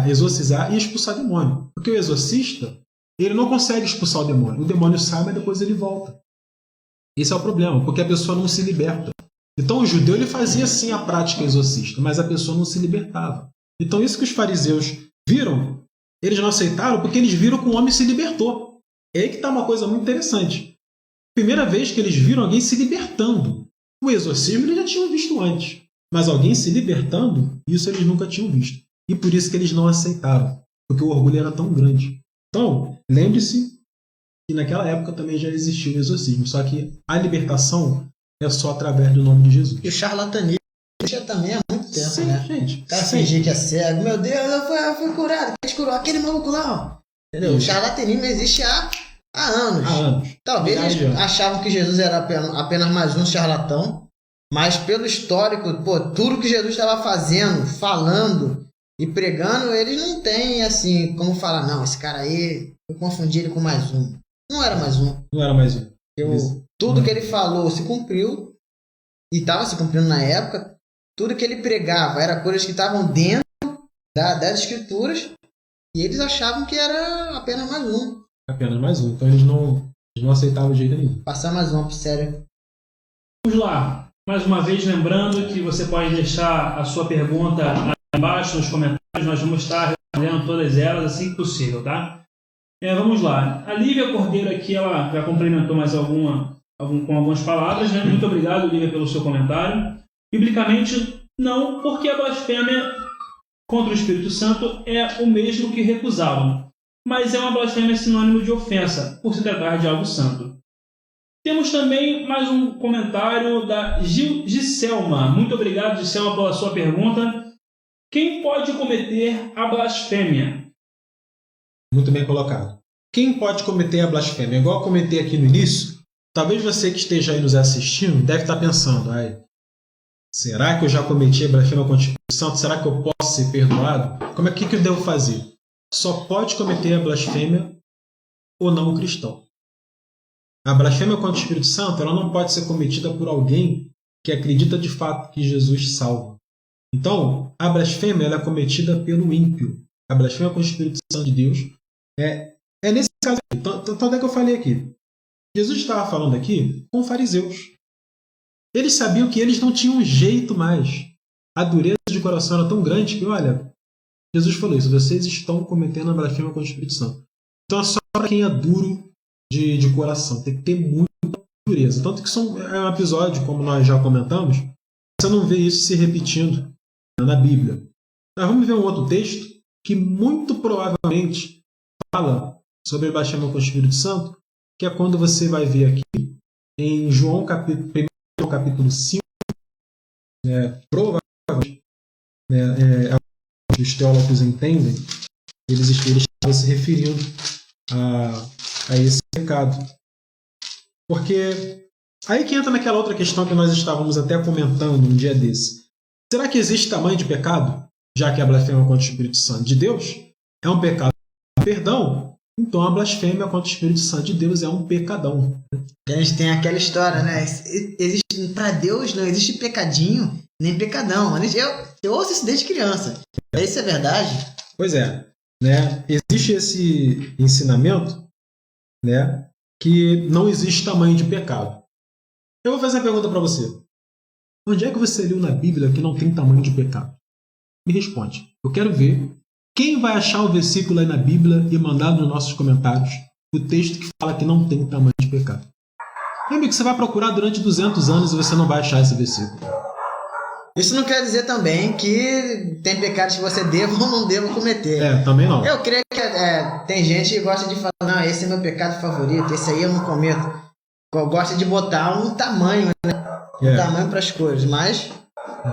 exorcizar e expulsar demônio. Porque o exorcista ele não consegue expulsar o demônio. O demônio sai, mas depois ele volta. Esse é o problema, porque a pessoa não se liberta. Então o judeu ele fazia sim a prática exorcista, mas a pessoa não se libertava. Então isso que os fariseus viram, eles não aceitaram porque eles viram que o homem se libertou. É aí que está uma coisa muito interessante. Primeira vez que eles viram alguém se libertando. O exorcismo eles já tinham visto antes, mas alguém se libertando, isso eles nunca tinham visto. E por isso que eles não aceitaram, porque o orgulho era tão grande. Então, lembre-se que naquela época também já existia o exorcismo, só que a libertação é só através do nome de Jesus. E o charlatanismo já também há muito tempo, sim, né? Gente, O cara fingir que é cego. Meu Deus, eu fui curado. Quem te curou? Aquele maluco lá, ó. Entendeu? Sim. O charlatanismo existe há anos. Há anos. Talvez Milhares de eles anos. achavam que Jesus era apenas mais um charlatão, mas pelo histórico, tudo que Jesus estava fazendo, falando e pregando, eles não têm, assim, como falar, não, esse cara aí, eu confundi ele com mais um. Não era mais um. Não era mais um. Tudo que ele falou se cumpriu, e estava se cumprindo na época. Tudo que ele pregava era coisas que estavam dentro das escrituras, e eles achavam que era apenas mais um. Apenas mais um. Então eles não aceitavam de jeito nenhum. Passar mais um pro sério. Vamos lá. Mais uma vez, lembrando que você pode deixar a sua pergunta aí embaixo nos comentários. Nós vamos estar respondendo todas elas assim que possível, tá? Vamos lá. A Lívia Cordeiro aqui, ela já complementou mais com algumas palavras, né? Muito obrigado, Lívia, pelo seu comentário. Biblicamente, não, porque a blasfêmia contra o Espírito Santo é o mesmo que recusá-lo, mas é uma blasfêmia sinônimo de ofensa, por se tratar de algo santo. Temos também mais um comentário da Giselma. Muito obrigado, Giselma, pela sua pergunta. Quem pode cometer a blasfêmia? Muito bem colocado. Quem pode cometer a blasfêmia? Igual eu comentei aqui no início, talvez você que esteja aí nos assistindo deve estar pensando, será que eu já cometi a blasfêmia contra o Espírito Santo? Será que eu posso ser perdoado? Como é que eu devo fazer? Só pode cometer a blasfêmia o não cristão. A blasfêmia contra o Espírito Santo ela não pode ser cometida por alguém que acredita de fato que Jesus salva. Então, a blasfêmia ela é cometida pelo ímpio. A blasfêmia contra o Espírito Santo de Deus É nesse caso aqui. Tanto é que eu falei aqui. Jesus estava falando aqui com fariseus. Eles sabiam que eles não tinham jeito mais. A dureza de coração era tão grande que, olha, Jesus falou isso, vocês estão cometendo a blasfêmia contra o Espírito Santo. Então é só para quem é duro de coração. Tem que ter muita dureza. Tanto que é um episódio, como nós já comentamos, você não vê isso se repetindo na Bíblia. Mas vamos ver um outro texto que muito provavelmente fala sobre a blasfêmia contra o Espírito Santo, que é quando você vai ver aqui em João capítulo 5, provavelmente, os teólogos entendem, eles estavam se referindo a esse pecado. Porque aí que entra naquela outra questão que nós estávamos até comentando um dia desse. Será que existe tamanho de pecado, já que a blasfêmia contra o Espírito Santo de Deus é um pecado de perdão? Então a blasfêmia contra o Espírito Santo de Deus é um pecadão. A gente tem aquela história, né? Para Deus não existe pecadinho nem pecadão. Eu ouço isso desde criança. Isso é verdade? Pois é. Né? Existe esse ensinamento, né, que não existe tamanho de pecado. Eu vou fazer uma pergunta para você. Onde é que você leu na Bíblia que não tem tamanho de pecado? Me responde. Eu quero ver quem vai achar o versículo aí na Bíblia e mandar nos nossos comentários o texto que fala que não tem tamanho de pecado. Meu amigo, você vai procurar durante 200 anos e você não vai achar esse versículo. Isso não quer dizer também que tem pecados que você deva ou não deva cometer. Também não. Eu creio que tem gente que gosta de falar, não, esse é meu pecado favorito, esse aí eu não cometo. Gosta de botar um tamanho, né? Um tamanho para as coisas, mas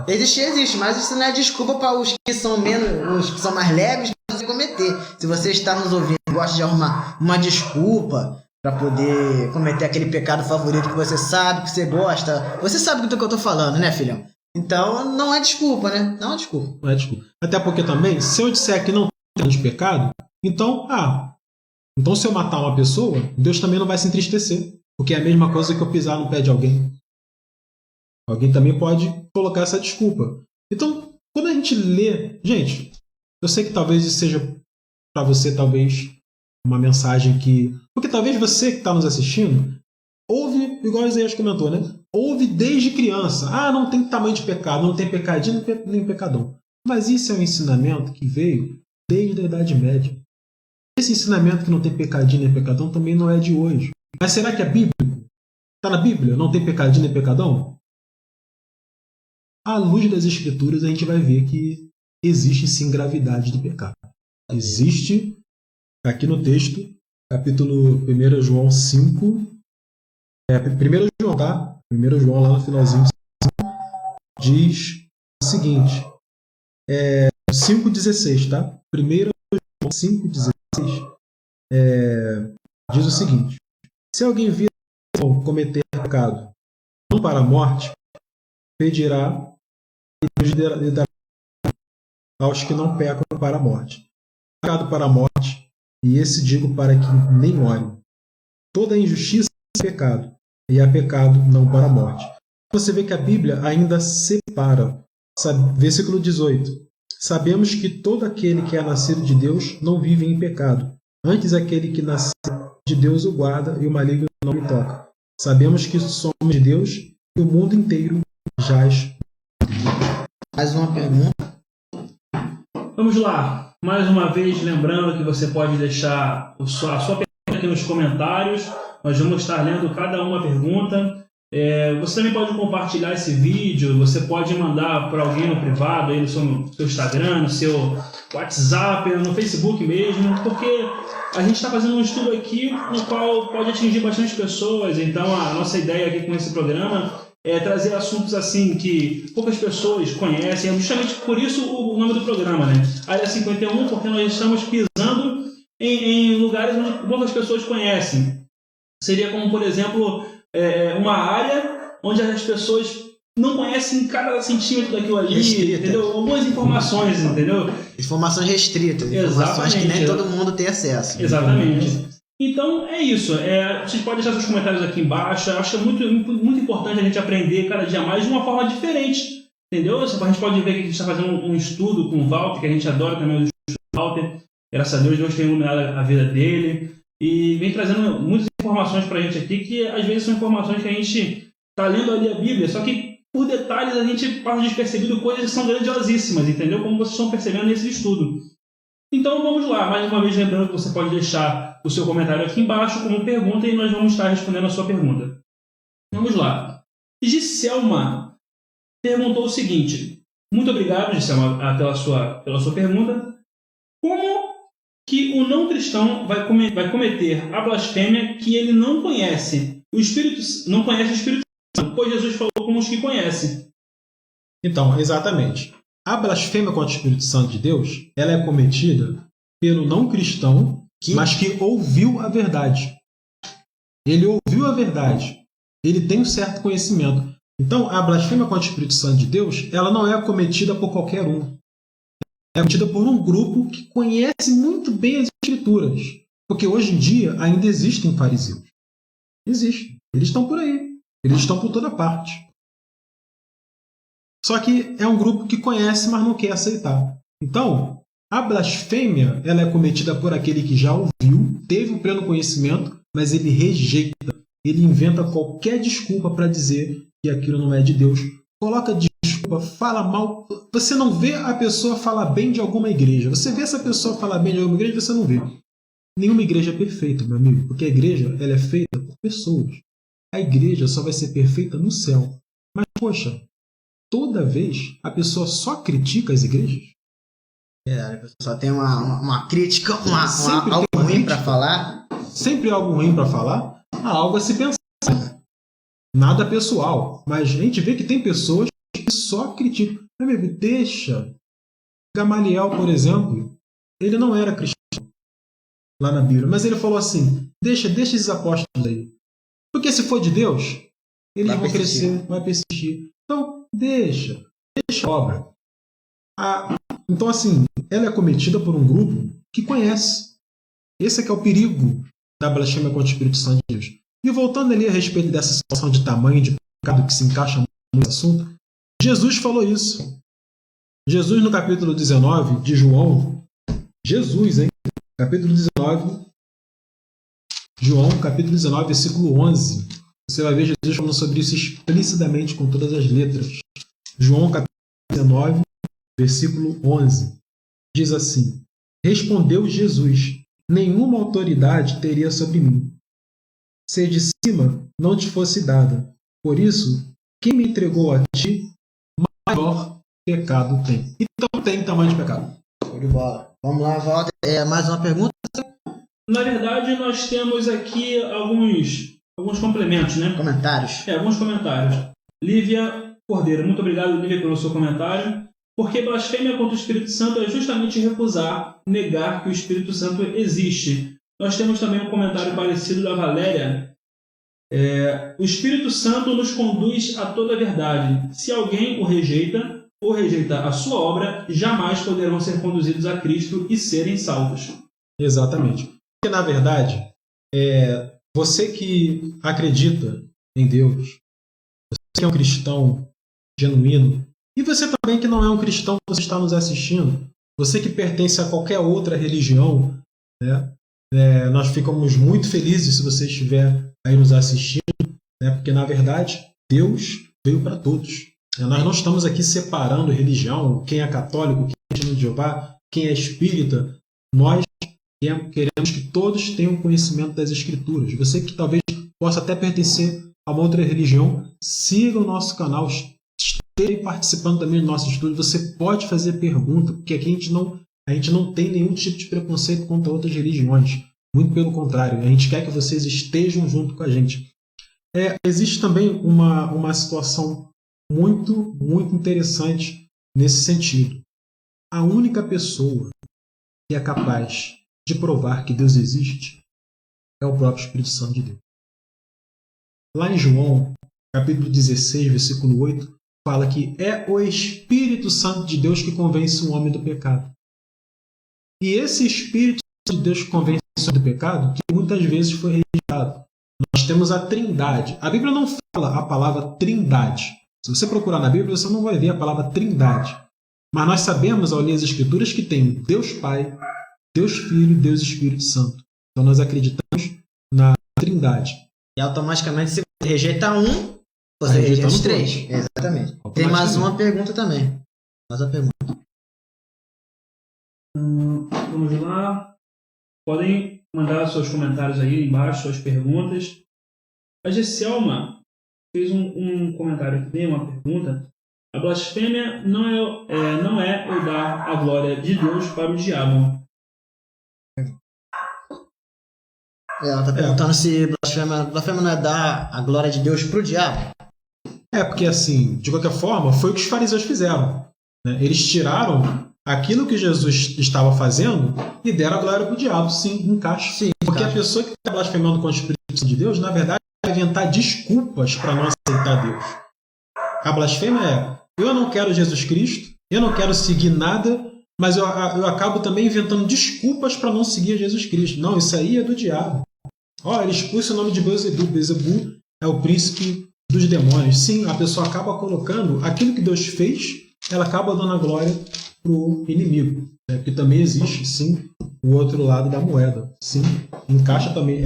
existe, mas isso não é desculpa para os que são menos, os que são mais leves para você cometer. Se você está nos ouvindo e gosta de arrumar uma desculpa para poder cometer aquele pecado favorito que você sabe, que você gosta, você sabe do que eu estou falando, né, filhão? Então não é desculpa, né? Não é desculpa. Não é desculpa. Até porque também, se eu disser que não tem de pecado, então se eu matar uma pessoa, Deus também não vai se entristecer. Porque é a mesma coisa que eu pisar no pé de alguém. Alguém também pode colocar essa desculpa. Então, quando a gente lê... Gente, eu sei que talvez isso seja para você, talvez, uma mensagem que... Porque talvez você que está nos assistindo, ouve, igual o Isaías comentou, né? Ouve desde criança. Não tem tamanho de pecado, não tem pecadinho nem pecadão. Mas isso é um ensinamento que veio desde a Idade Média. Esse ensinamento que não tem pecadinho nem pecadão também não é de hoje. Mas será que é bíblico? Está na Bíblia? Não tem pecadinho nem pecadão? À luz das Escrituras, a gente vai ver que existe sim gravidade de pecado. Existe, aqui no texto, capítulo 1 João 5, 1 João, tá? 1 João, lá no finalzinho, diz o seguinte, 5,16, tá? 1 João 5,16, diz o seguinte: se alguém vir cometer pecado não para a morte, pedirá e Deus lhe dará aos que não pecam para a morte. Pecado para a morte, e esse digo para que nem olhem. Toda injustiça é pecado, e há pecado não para a morte. Você vê que a Bíblia ainda separa. Versículo 18. Sabemos que todo aquele que é nascido de Deus não vive em pecado. Antes, aquele que nasceu de Deus o guarda, e o maligno não lhe toca. Sabemos que somos de Deus, e o mundo inteiro jaz. Mais uma pergunta. Vamos lá. Mais uma vez, lembrando que você pode deixar a sua pergunta aqui nos comentários. Nós vamos estar lendo cada uma pergunta. Você também pode compartilhar esse vídeo. Você pode mandar para alguém no privado, aí no seu Instagram, no seu WhatsApp, no Facebook mesmo, porque a gente está fazendo um estudo aqui no qual pode atingir bastante pessoas. Então, a nossa ideia aqui com esse programa é trazer assuntos assim que poucas pessoas conhecem. É justamente por isso o nome do programa, né? Área 51, porque nós estamos pisando em lugares onde poucas pessoas conhecem. Seria como, por exemplo, uma área onde as pessoas não conhecem cada centímetro daquilo ali, restrita. Entendeu? Algumas informações, entendeu? Informações restritas, informações que nem todo mundo tem acesso. Exatamente. Então, é isso. Vocês podem deixar seus comentários aqui embaixo. Eu acho que é muito, muito importante a gente aprender cada dia mais de uma forma diferente. Entendeu? A gente pode ver que a gente está fazendo um estudo com o Walter, que a gente adora também o estudo do Walter. Graças a Deus tem iluminado a vida dele e vem trazendo muitas informações para a gente aqui, que às vezes são informações que a gente está lendo ali a Bíblia, só que por detalhes a gente passa despercebido coisas que são grandiosíssimas, entendeu? Como vocês estão percebendo nesse estudo. Então vamos lá, mais uma vez lembrando que você pode deixar o seu comentário aqui embaixo como pergunta e nós vamos estar respondendo a sua pergunta. Vamos lá. Giselma perguntou o seguinte: muito obrigado, Giselma, pela sua pergunta. Como que o não cristão vai cometer a blasfêmia que ele não conhece o Espírito Santo, pois Jesus falou como os que conhecem? Então, exatamente. A blasfêmia contra o Espírito Santo de Deus, ela é cometida pelo não cristão, mas que ouviu a verdade. Ele ouviu a verdade. Ele tem um certo conhecimento. Então, a blasfêmia contra o Espírito Santo de Deus, ela não é cometida por qualquer um. É cometida por um grupo que conhece muito bem as Escrituras. Porque hoje em dia ainda existem fariseus. Existem. Eles estão por aí. Eles estão por toda parte. Só que é um grupo que conhece, mas não quer aceitar. Então, a blasfêmia ela é cometida por aquele que já ouviu, teve o pleno conhecimento, mas ele rejeita. Ele inventa qualquer desculpa para dizer que aquilo não é de Deus. Coloca desculpa, fala mal. Você não vê a pessoa falar bem de alguma igreja. Você vê essa pessoa falar bem de alguma igreja, você não vê. Nenhuma igreja é perfeita, meu amigo, porque a igreja ela é feita por pessoas. A igreja só vai ser perfeita no céu. Mas, poxa, toda vez a pessoa só critica as igrejas? A pessoa só tem uma crítica, algo uma ruim crítica. para falar. Sempre algo ruim para falar? Há algo a se pensar. Nada pessoal. Mas a gente vê que tem pessoas que só criticam. Meu amigo, deixa. Gamaliel, por exemplo, ele não era cristão lá na Bíblia, mas ele falou assim, deixa esses apóstolos aí. Porque se for de Deus, eles vão crescer, vai persistir. Então, deixa a obra. Então, assim, ela é cometida por um grupo que conhece. Esse é que é o perigo da blasfêmia contra o Espírito Santo de Deus. E voltando ali a respeito dessa situação de tamanho de pecado que se encaixa muito no assunto, Jesus falou isso. Jesus, no capítulo 19 de João, Jesus, hein? Capítulo 19, João, capítulo 19, versículo 11. Você vai ver Jesus falando sobre isso explicitamente com todas as letras. João, capítulo 19, versículo 11. Diz assim: respondeu Jesus: nenhuma autoridade teria sobre mim, se de cima não te fosse dada. Por isso, quem me entregou a ti, maior pecado tem. Então tem tamanho de pecado. Show de bola. Vamos lá, Walter. Mais uma pergunta? Na verdade, nós temos aqui alguns complementos, né? Comentários. Alguns comentários. Lívia Cordeiro, muito obrigado, Lívia, pelo seu comentário. Porque blasfêmia contra o Espírito Santo é justamente recusar, negar que o Espírito Santo existe. Nós temos também um comentário parecido da Valéria. O Espírito Santo nos conduz a toda a verdade. Se alguém o rejeita ou rejeita a sua obra, jamais poderão ser conduzidos a Cristo e serem salvos. Exatamente. Porque, na verdade, você que acredita em Deus, você que é um cristão genuíno, e você também que não é um cristão, você está nos assistindo, você que pertence a qualquer outra religião, né? Nós ficamos muito felizes se você estiver aí nos assistindo, né? Porque, na verdade, Deus veio para todos. Nós não estamos aqui separando religião, quem é católico, quem é testemunho de Jeová, quem é espírita. Nós queremos que todos tenham conhecimento das Escrituras. Você que talvez possa até pertencer a uma outra religião, siga o nosso canal, esteja participando também do nosso estudo. Você pode fazer pergunta, porque aqui a gente não tem nenhum tipo de preconceito contra outras religiões. Muito pelo contrário, a gente quer que vocês estejam junto com a gente. Existe também uma situação muito, muito interessante nesse sentido. A única pessoa que é capaz de provar que Deus existe é o próprio Espírito Santo de Deus. Lá em João, capítulo 16, versículo 8, fala que é o Espírito Santo de Deus que convence o homem do pecado. E esse Espírito Santo de Deus que convence o homem do pecado, que muitas vezes foi rejeitado. Nós temos a Trindade. A Bíblia não fala a palavra Trindade. Se você procurar na Bíblia, você não vai ver a palavra Trindade. Mas nós sabemos, ao ler as Escrituras, que tem Deus Pai, Deus Filho, Deus Espírito Santo. Então nós acreditamos na Trindade. E automaticamente, se você rejeita um, você Vai rejeita os rejeitando três. todos. Exatamente. Tem mais uma pergunta também. Mais uma pergunta. Vamos lá. Podem mandar seus comentários aí embaixo, suas perguntas. A Gesselma fez um comentário aqui, uma pergunta. A blasfêmia não é eu dar a glória de Deus para o diabo. Ela está perguntando se blasfêmia não é dar a glória de Deus para o diabo. Porque assim, de qualquer forma, foi o que os fariseus fizeram. Né? Eles tiraram aquilo que Jesus estava fazendo e deram a glória para o diabo. Sim, encaixa. Sim, Porque encaixa. a pessoa que está blasfemando contra o Espírito Santo de Deus, na verdade, vai inventar desculpas para não aceitar Deus. A blasfêmia é: eu não quero Jesus Cristo, eu não quero seguir nada, mas eu acabo também inventando desculpas para não seguir Jesus Cristo. Não, isso aí é do diabo. Ele expulsa o nome de Beelzebub. Beelzebub é o príncipe dos demônios. Sim, a pessoa acaba colocando aquilo que Deus fez, ela acaba dando a glória para o inimigo. Né? Porque também existe, sim, o outro lado da moeda. Sim, encaixa também.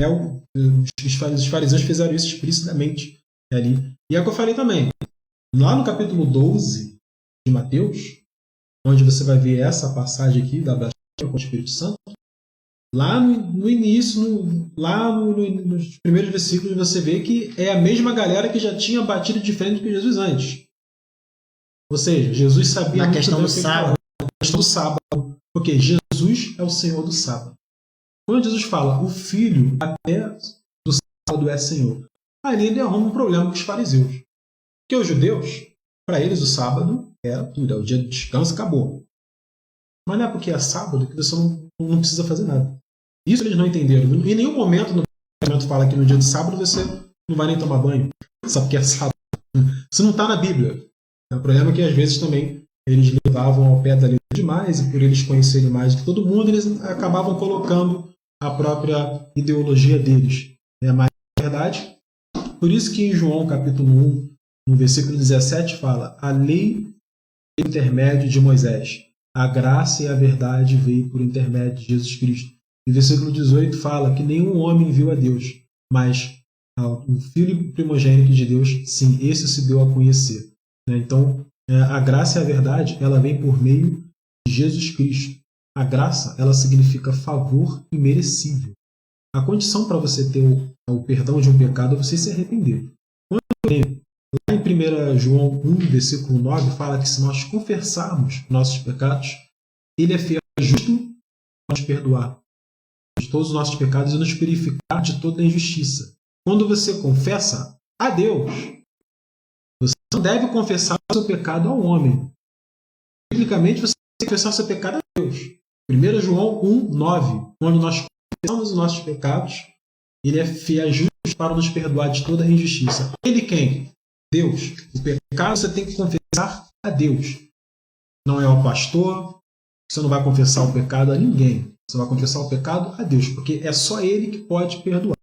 Os fariseus fizeram isso explicitamente ali. E é o que eu falei também. Lá no capítulo 12 de Mateus, onde você vai ver essa passagem aqui da blasfêmia com o Espírito Santo, lá no início, nos primeiros versículos, você vê que é a mesma galera que já tinha batido de frente com Jesus antes. Ou seja, Jesus sabia Na muito questão bem do o que ele sábado. falava. Na questão do sábado. Porque Jesus é o Senhor do sábado. Quando Jesus fala, o Filho até do sábado é Senhor, ali ele arruma um problema com os fariseus. Porque os judeus, para eles, o sábado era tudo, é o dia de descanso, acabou. Mas não é porque é sábado que você não precisa fazer nada. Isso eles não entenderam. Em nenhum momento no Testamento fala que no dia de sábado você não vai nem tomar banho, só porque é sábado. Isso não está na Bíblia. O problema é que às vezes também eles levavam ao pé da letra demais, e por eles conhecerem mais que todo mundo, eles acabavam colocando a própria ideologia deles. Mas na verdade, por isso que em João capítulo 1, no versículo 17, fala: a lei por intermédio de Moisés, a graça e a verdade veio por intermédio de Jesus Cristo. E versículo 18 fala que nenhum homem viu a Deus, mas o Filho primogênito de Deus, sim, esse se deu a conhecer. Então, a graça e a verdade, ela vem por meio de Jesus Cristo. A graça, ela significa favor imerecível. A condição para você ter o perdão de um pecado é você se arrepender. Lá em 1 João 1, versículo 9, fala que se nós confessarmos nossos pecados, ele é fiel e justo para nos perdoar de todos os nossos pecados e nos purificar de toda injustiça. Quando você confessa a Deus, você não deve confessar o seu pecado ao homem. Biblicamente, você tem que confessar o seu pecado a Deus. 1 João 1, 9. Quando nós confessamos os nossos pecados, ele é fiel e justo para nos perdoar de toda injustiça. Ele quem? Deus. O pecado você tem que confessar a Deus. Não é ao pastor. Você não vai confessar o pecado a ninguém. Você vai confessar o pecado a Deus, porque é só Ele que pode perdoar.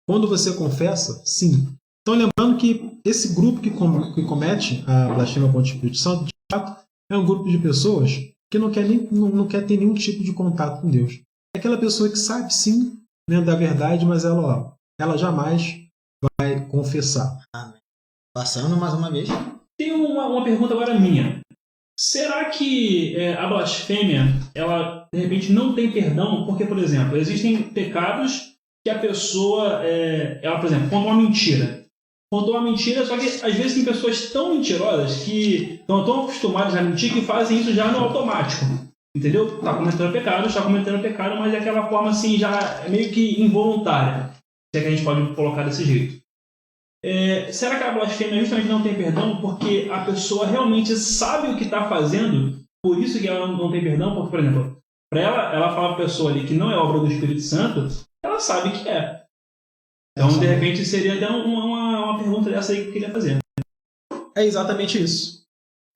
Quando você confessa, sim. Então, lembrando que esse grupo que comete a blasfêmia contra o Espírito Santo, de fato, é um grupo de pessoas que não quer ter nenhum tipo de contato com Deus. É aquela pessoa que sabe, sim, da verdade, mas ela jamais vai confessar. Amém. Passando mais uma vez. Tem uma pergunta agora minha. Será que a blasfêmia, ela de repente não tem perdão? Porque, por exemplo, existem pecados que a pessoa, ela, por exemplo, conta uma mentira. Contou uma mentira, só que às vezes tem pessoas tão mentirosas que estão tão acostumadas a mentir que fazem isso já no automático. Entendeu? Está cometendo pecado, mas é aquela forma assim, já meio que involuntária. Se é que a gente pode colocar desse jeito. Será que a blasfêmia justamente não tem perdão porque a pessoa realmente sabe o que está fazendo, por isso que ela não tem perdão? Porque, por exemplo, para ela fala para a pessoa ali que não é obra do Espírito Santo, ela sabe que é. Então, de repente, seria até uma pergunta dessa aí que eu queria fazer. É exatamente isso.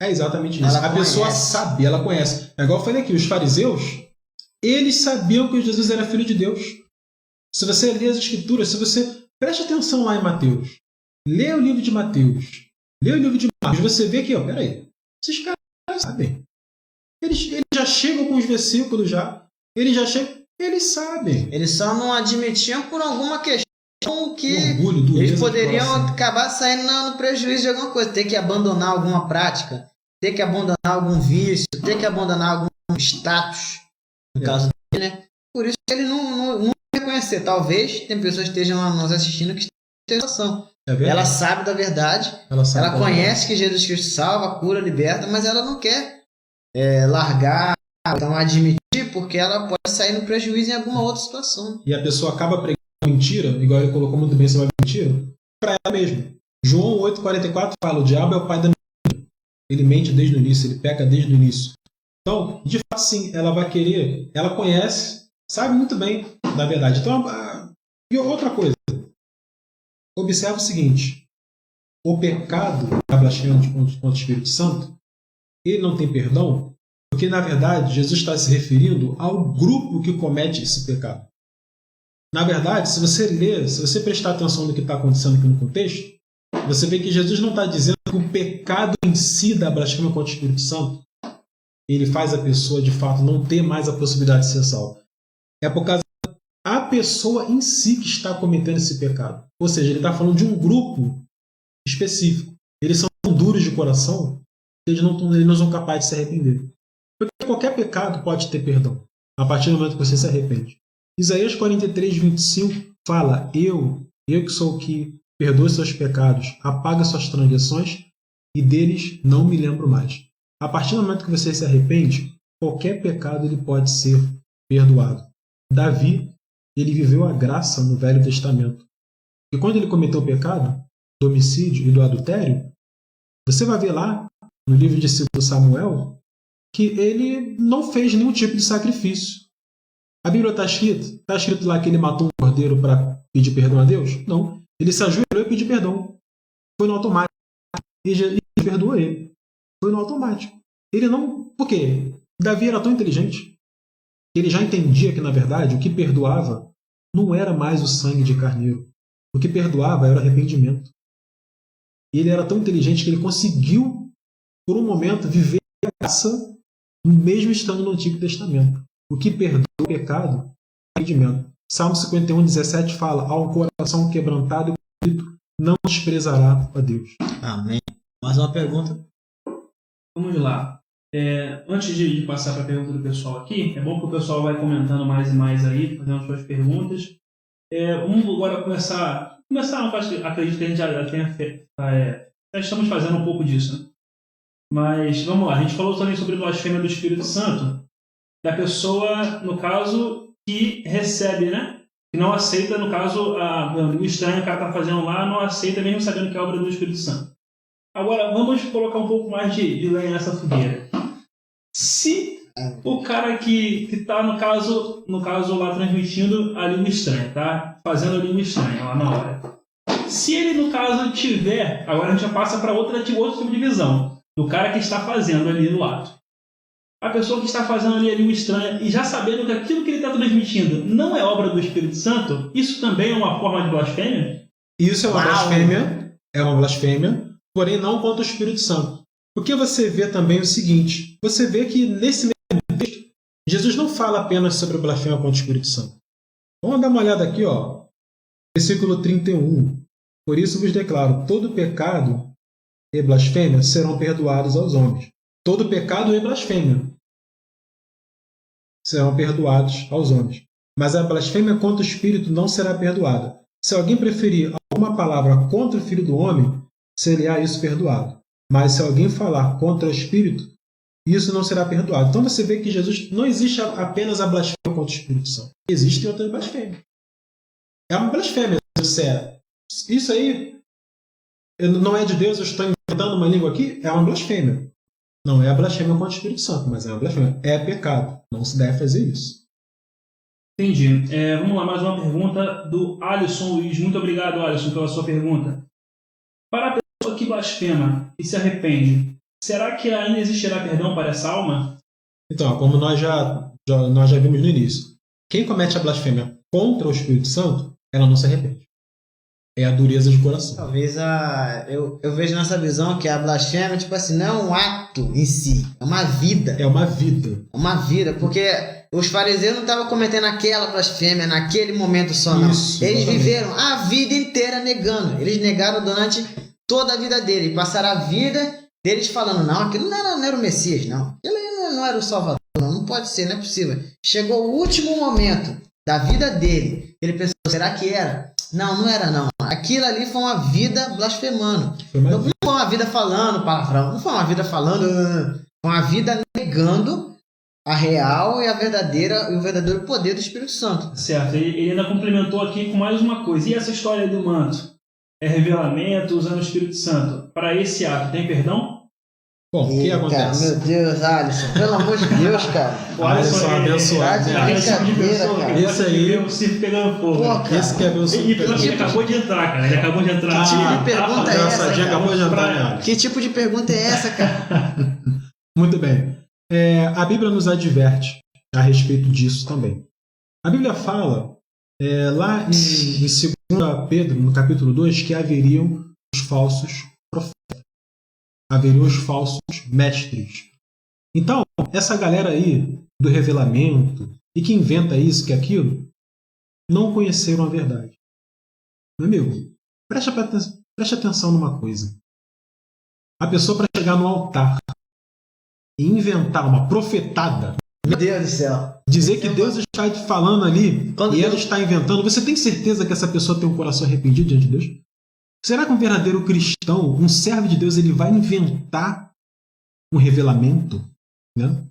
A pessoa sabe, ela conhece. É igual eu falei aqui, os fariseus, eles sabiam que Jesus era filho de Deus. Se você ler as Escrituras, se você... Preste atenção lá em Mateus. Lê o livro de Mateus. Lê o livro de Marcos. Você vê que, peraí, esses caras sabem. Eles já chegam com os versículos já. Ele já chega, eles sabem. Eles só não admitiam por alguma questão que Orgulho, dureza eles de poderiam coração. acabar saindo no prejuízo de alguma coisa, ter que abandonar alguma prática, ter que abandonar algum vício, ter que abandonar algum status, no caso dele, né? Por isso que ele não reconhecer. Talvez tem pessoas que estejam lá nos assistindo que estejam em situação. É verdade. Ela sabe da verdade, sabe ela conhece que Jesus Cristo salva, cura, liberta, mas ela não quer largar, então admitir, porque ela pode sair no prejuízo em alguma outra situação. E a pessoa acaba pregando mentira, igual ele colocou muito bem sobre a mentira, para ela mesma. João 8,44 fala: o diabo é o pai da mentira. Ele mente desde o início, ele peca desde o início. Então, de fato, sim, ela vai querer, ela conhece, sabe muito bem da verdade. Então, e outra coisa, observa o seguinte: o pecado da blasfêmia contra o Espírito Santo, ele não tem perdão, porque na verdade Jesus está se referindo ao grupo que comete esse pecado. Na verdade, se você ler, se você prestar atenção no que está acontecendo aqui no contexto, você vê que Jesus não está dizendo que o pecado em si da blasfêmia contra o Espírito Santo ele faz a pessoa de fato não ter mais a possibilidade de ser salva. É por causa da pessoa em si que está cometendo esse pecado. Ou seja, ele está falando de um grupo específico. Eles são duros de coração, eles não são capazes de se arrepender. Porque qualquer pecado pode ter perdão, a partir do momento que você se arrepende. Isaías 43:25 fala: Eu que sou o que perdoa seus pecados, apaga suas transgressões e deles não me lembro mais. A partir do momento que você se arrepende, qualquer pecado ele pode ser perdoado. Davi, ele viveu a graça no Velho Testamento. E quando ele cometeu o pecado do homicídio e do adultério, você vai ver lá no livro de 2 Samuel que ele não fez nenhum tipo de sacrifício. A Bíblia está escrito lá que ele matou um cordeiro para pedir perdão a Deus? Não. Ele se ajoelhou e pediu perdão. Foi no automático. E Jesus perdoou ele. Foi no automático. Ele não... Por quê? Davi era tão inteligente que ele já entendia que, na verdade, o que perdoava não era mais o sangue de carneiro. O que perdoava era o arrependimento. E ele era tão inteligente que ele conseguiu, por um momento, viver a graça mesmo estando no Antigo Testamento. O que perdoa o pecado é arrependimento. Salmo 51:17 fala: ao coração quebrantado e contrito não desprezará a Deus. Amém. Mais uma pergunta. Vamos lá. Antes de passar para a pergunta do pessoal aqui, é bom que o pessoal vai comentando mais e mais aí, fazendo suas perguntas. Vamos agora começar, não, acredito que a gente já tenha feito, já estamos fazendo um pouco disso, né? Mas vamos lá, a gente falou também sobre blasfêmia do Espírito Santo, da pessoa, no caso, que recebe, né? Que não aceita, no caso, o estranho que ela está fazendo lá, não aceita mesmo sabendo que é obra do Espírito Santo. Agora, vamos colocar um pouco mais de lenha nessa fogueira. Se o cara que está, no caso lá transmitindo a língua estranha, tá? Fazendo a língua estranha lá na hora. Se ele, no caso, tiver... Agora a gente já passa para outro tipo de visão. Do cara que está fazendo ali no ato. A pessoa que está fazendo ali a língua estranha e já sabendo que aquilo que ele está transmitindo não é obra do Espírito Santo, isso também é uma forma de blasfêmia? Isso é uma blasfêmia. É uma blasfêmia. Porém não contra o Espírito Santo. Porque você vê também o seguinte, você vê que nesse mesmo texto, Jesus não fala apenas sobre a blasfêmia contra o Espírito Santo. Vamos dar uma olhada aqui, ó, versículo 31. Por isso vos declaro, todo pecado e blasfêmia serão perdoados aos homens. Todo pecado e blasfêmia serão perdoados aos homens. Mas a blasfêmia contra o Espírito não será perdoada. Se alguém preferir alguma palavra contra o Filho do Homem, será isso perdoado. Mas se alguém falar contra o Espírito, isso não será perdoado. Então você vê que Jesus não existe apenas a blasfêmia contra o Espírito Santo. Existem outras blasfêmias. É uma blasfêmia sincera. Isso aí não é de Deus, eu estou inventando uma língua aqui, é uma blasfêmia. Não é a blasfêmia contra o Espírito Santo, mas é uma blasfêmia. É pecado. Não se deve fazer isso. Entendi. Vamos lá, mais uma pergunta do Alisson Luiz. Muito obrigado, Alisson, pela sua pergunta. Para a pessoa que blasfema e se arrepende, será que ainda existirá perdão para essa alma? Então, como nós já vimos no início, quem comete a blasfêmia contra o Espírito Santo, ela não se arrepende. é a dureza de coração. Talvez eu vejo nessa visão que a blasfêmia, tipo assim, não é um ato em si, é uma vida. É uma vida. É uma vida, porque os fariseus não estavam cometendo aquela blasfêmia naquele momento só, não. Isso, Eles exatamente. viveram a vida inteira negando. Eles negaram durante toda a vida deles. Passaram a vida deles falando, não, aquilo não era o Messias, não. Aquilo aí não era o Salvador, não pode ser, não é possível. Chegou o último momento da vida dele, ele pensou, será que era? Não era não. Aquilo ali foi uma vida blasfemando. Não foi uma vida falando palavrão, não foi uma vida falando, foi uma vida negando a real e o verdadeiro poder do Espírito Santo. Certo, ele ainda complementou aqui com mais uma coisa. E essa história aí do manto? É revelamento usando o Espírito Santo. Para esse ato, tem perdão? Bom, o que Eita, acontece? meu Deus, Alisson, pelo amor de Deus, cara. O Alisson Alisson abençoado, né? é esse tipo de Brincadeira, pessoa cara. que gosta Esse de aí- ver o circo pegando fogo. Pô, cara. Esse que é meu E pior que ele acabou de entrar, cara. Ele acabou de entrar. Que tipo de pergunta é essa, Engraçadinho, cara? acabou de entrar, né, Alex? Que tipo de pergunta é essa, cara? Muito bem. A Bíblia nos adverte a respeito disso também. A Bíblia fala, lá em 2 Pedro, no capítulo 2, que haveriam os falsos profetas. Haveriam os falsos mestres. Então, essa galera aí do revelamento e que inventa isso, que aquilo, não conheceram a verdade. Meu amigo, preste atenção numa coisa. A pessoa, para chegar no altar e inventar uma profetada, Meu Deus do céu. dizer que Deus está falando ali Quando e ela Deus- está inventando, você tem certeza que essa pessoa tem um coração arrependido diante de Deus? Será que um verdadeiro cristão, um servo de Deus, ele vai inventar um revelamento? Né?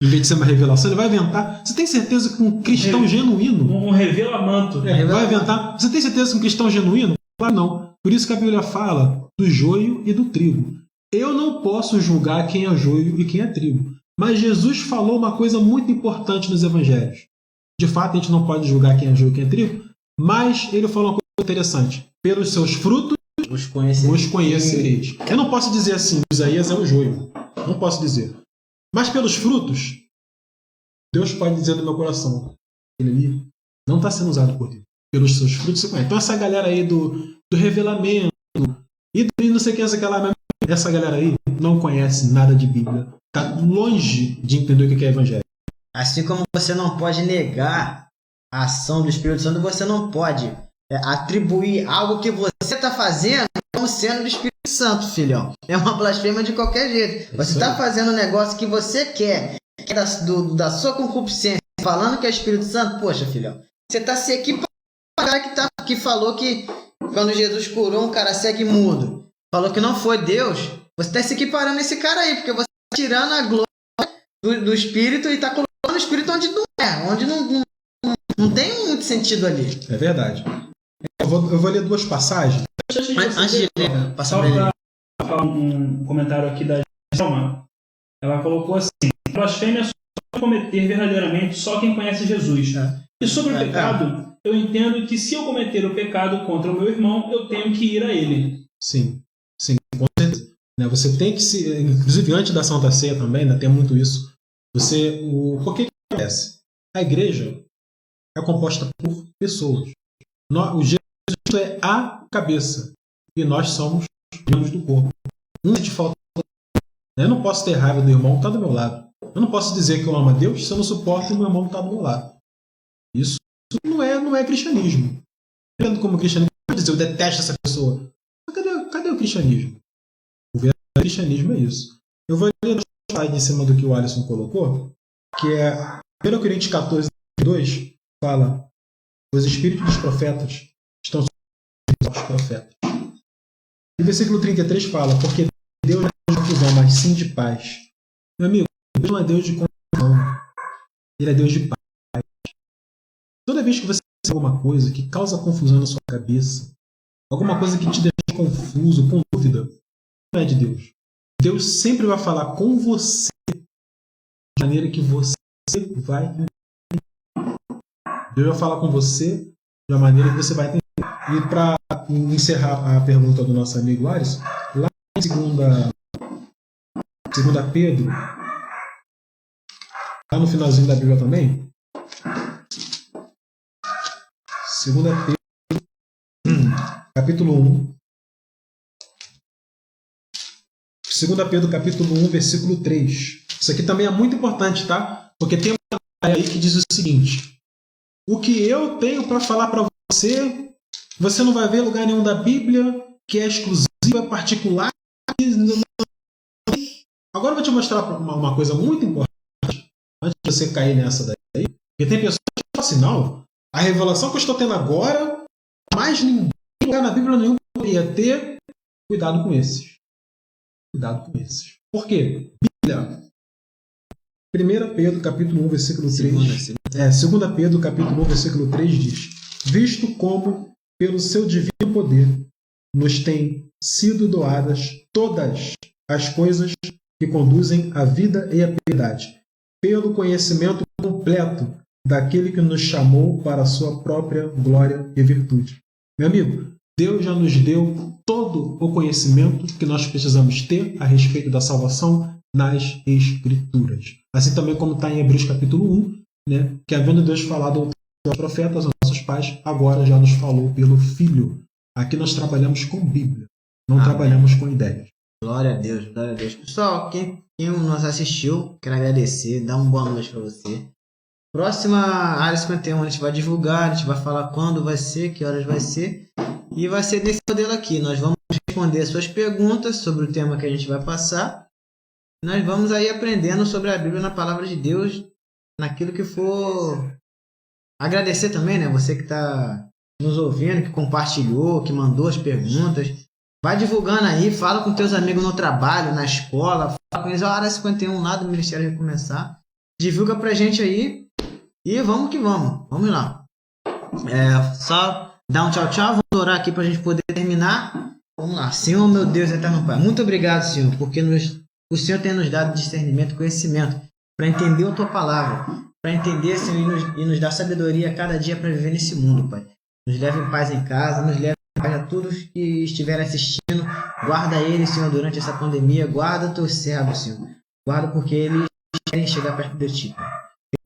Em vez de ser uma revelação, ele vai inventar. Você tem certeza que um cristão genuíno Um revela-manto. vai inventar? Você tem certeza que um cristão genuíno? Claro, não. Por isso que a Bíblia fala do joio e do trigo. Eu não posso julgar quem é joio e quem é trigo. Mas Jesus falou uma coisa muito importante nos evangelhos. De fato, a gente não pode julgar quem é joio e quem é trigo, mas ele falou uma coisa interessante. Pelos seus frutos Os os conhecereis. Eu não posso dizer assim, Isaías é o joio. Não posso dizer. Mas pelos frutos, Deus pode dizer no meu coração, ele ali não está sendo usado por Deus. Pelos seus frutos você conhece. Então essa galera aí do revelamento e não sei quem é aquela, essa galera aí não conhece nada de Bíblia. Está longe de entender o que é evangelho. Assim como você não pode negar a ação do Espírito Santo, você não pode atribuir algo que você está fazendo como sendo do Espírito Santo, filhão. É uma blasfêmia de qualquer jeito. Você está fazendo um negócio que você quer, que é da sua concupiscência, falando que é Espírito Santo, poxa, filhão. Você está se equiparando com o cara que falou que quando Jesus curou um cara cego e mudo, falou que não foi Deus, você está se equiparando a esse cara aí, porque você está tirando a glória do Espírito e está colocando o Espírito onde não é, onde não tem muito sentido ali. É verdade. Eu vou ler duas passagens. Antes de ler, passa Só pra ele. para falar um comentário aqui da Selma, ela colocou assim: blasfêmia só pode cometer verdadeiramente só quem conhece Jesus. E sobre o pecado, eu entendo que se eu cometer o pecado contra o meu irmão, eu tenho que ir a ele. Sim, com certeza. Você tem que se. Inclusive, antes da Santa Ceia também, tem muito isso. Por que acontece? A igreja é composta por pessoas. O Jesus é a cabeça. E nós somos membros do corpo. De falta. Eu não posso ter raiva do irmão que está do meu lado. Eu não posso dizer que eu amo a Deus se eu não suporto o meu irmão que está do meu lado. Isso não é cristianismo. Vendo como cristianismo, dizer eu detesto essa pessoa. Mas cadê o cristianismo? O verdadeiro cristianismo é isso. Eu vou ler uma slide em cima do que o Alisson colocou, que é 1 Coríntios 14, 2, fala: os espíritos dos profetas estão sobre os profetas. E o versículo 33 fala: porque Deus não é de confusão, mas sim de paz. Meu amigo, Deus não é Deus de confusão. Ele é Deus de paz. Toda vez que você faz alguma coisa que causa confusão na sua cabeça, alguma coisa que te deixa confuso, com dúvida, não é de Deus. Deus sempre vai falar com você de maneira que você vai entender. Deus vai falar com você de uma maneira que você vai entender. E para encerrar a pergunta do nosso amigo Alisson, lá em 2 Pedro, lá no finalzinho da Bíblia também, 2 Pedro, capítulo 1. 2 Pedro, capítulo 1, versículo 3. Isso aqui também é muito importante, tá? Porque tem uma aí que diz o seguinte: o que eu tenho para falar para você, você não vai ver em lugar nenhum da Bíblia, que é exclusiva, particular. Agora eu vou te mostrar uma coisa muito importante, antes de você cair nessa daí. Porque tem pessoas que falam assim, não, a revelação que eu estou tendo agora, mais ninguém na Bíblia nenhum poderia ter. Cuidado com esses. Cuidado com esses. Por quê? Bíblia. 1 Pedro, capítulo 1, versículo 3. 2 Pedro, capítulo 1, versículo 3 diz: visto como, pelo seu divino poder, nos têm sido doadas todas as coisas que conduzem à vida e à piedade, pelo conhecimento completo daquele que nos chamou para a sua própria glória e virtude. Meu amigo, Deus já nos deu todo o conhecimento que nós precisamos ter a respeito da salvação nas Escrituras. Assim também como está em Hebreus capítulo 1, né, que havendo Deus falado aos profetas, aos nossos pais, agora já nos falou pelo Filho. Aqui nós trabalhamos com Bíblia, não trabalhamos com ideias. Glória a Deus, glória a Deus. Pessoal, quem nos assistiu, quero agradecer, dar uma boa noite para você. Próxima Área 51 a gente vai divulgar, a gente vai falar quando vai ser, que horas vai ser. E vai ser desse modelo aqui. Nós vamos responder suas perguntas sobre o tema que a gente vai passar. Nós vamos aí aprendendo sobre a Bíblia na Palavra de Deus, naquilo que for. Agradecer também, né? Você que está nos ouvindo, que compartilhou, que mandou as perguntas. Vai divulgando aí, fala com teus amigos no trabalho, na escola. Fala com eles, a Área 51 lá do Ministério Recomeçar. Divulga pra gente aí. E vamos que vamos. Vamos lá. Só dar um tchau, tchau. Vamos orar aqui pra gente poder terminar. Vamos lá. Senhor, meu Deus, eterno Pai. Muito obrigado, Senhor, porque o Senhor tem nos dado discernimento, conhecimento para entender a Tua Palavra. Para entender, Senhor, e nos dar sabedoria a cada dia para viver nesse mundo, Pai. Nos leve em paz em casa, nos leve em paz a todos que estiverem assistindo. Guarda eles, Senhor, durante essa pandemia. Guarda Teus servos, Senhor. Guarda porque eles querem chegar perto de Ti, Pai.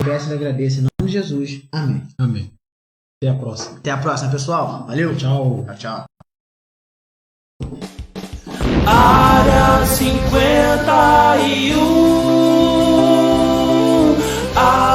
Eu peço e agradeço em nome de Jesus. Amém. Amém. Até a próxima. Até a próxima, pessoal. Valeu. Tchau. Tchau, tchau. Área 51.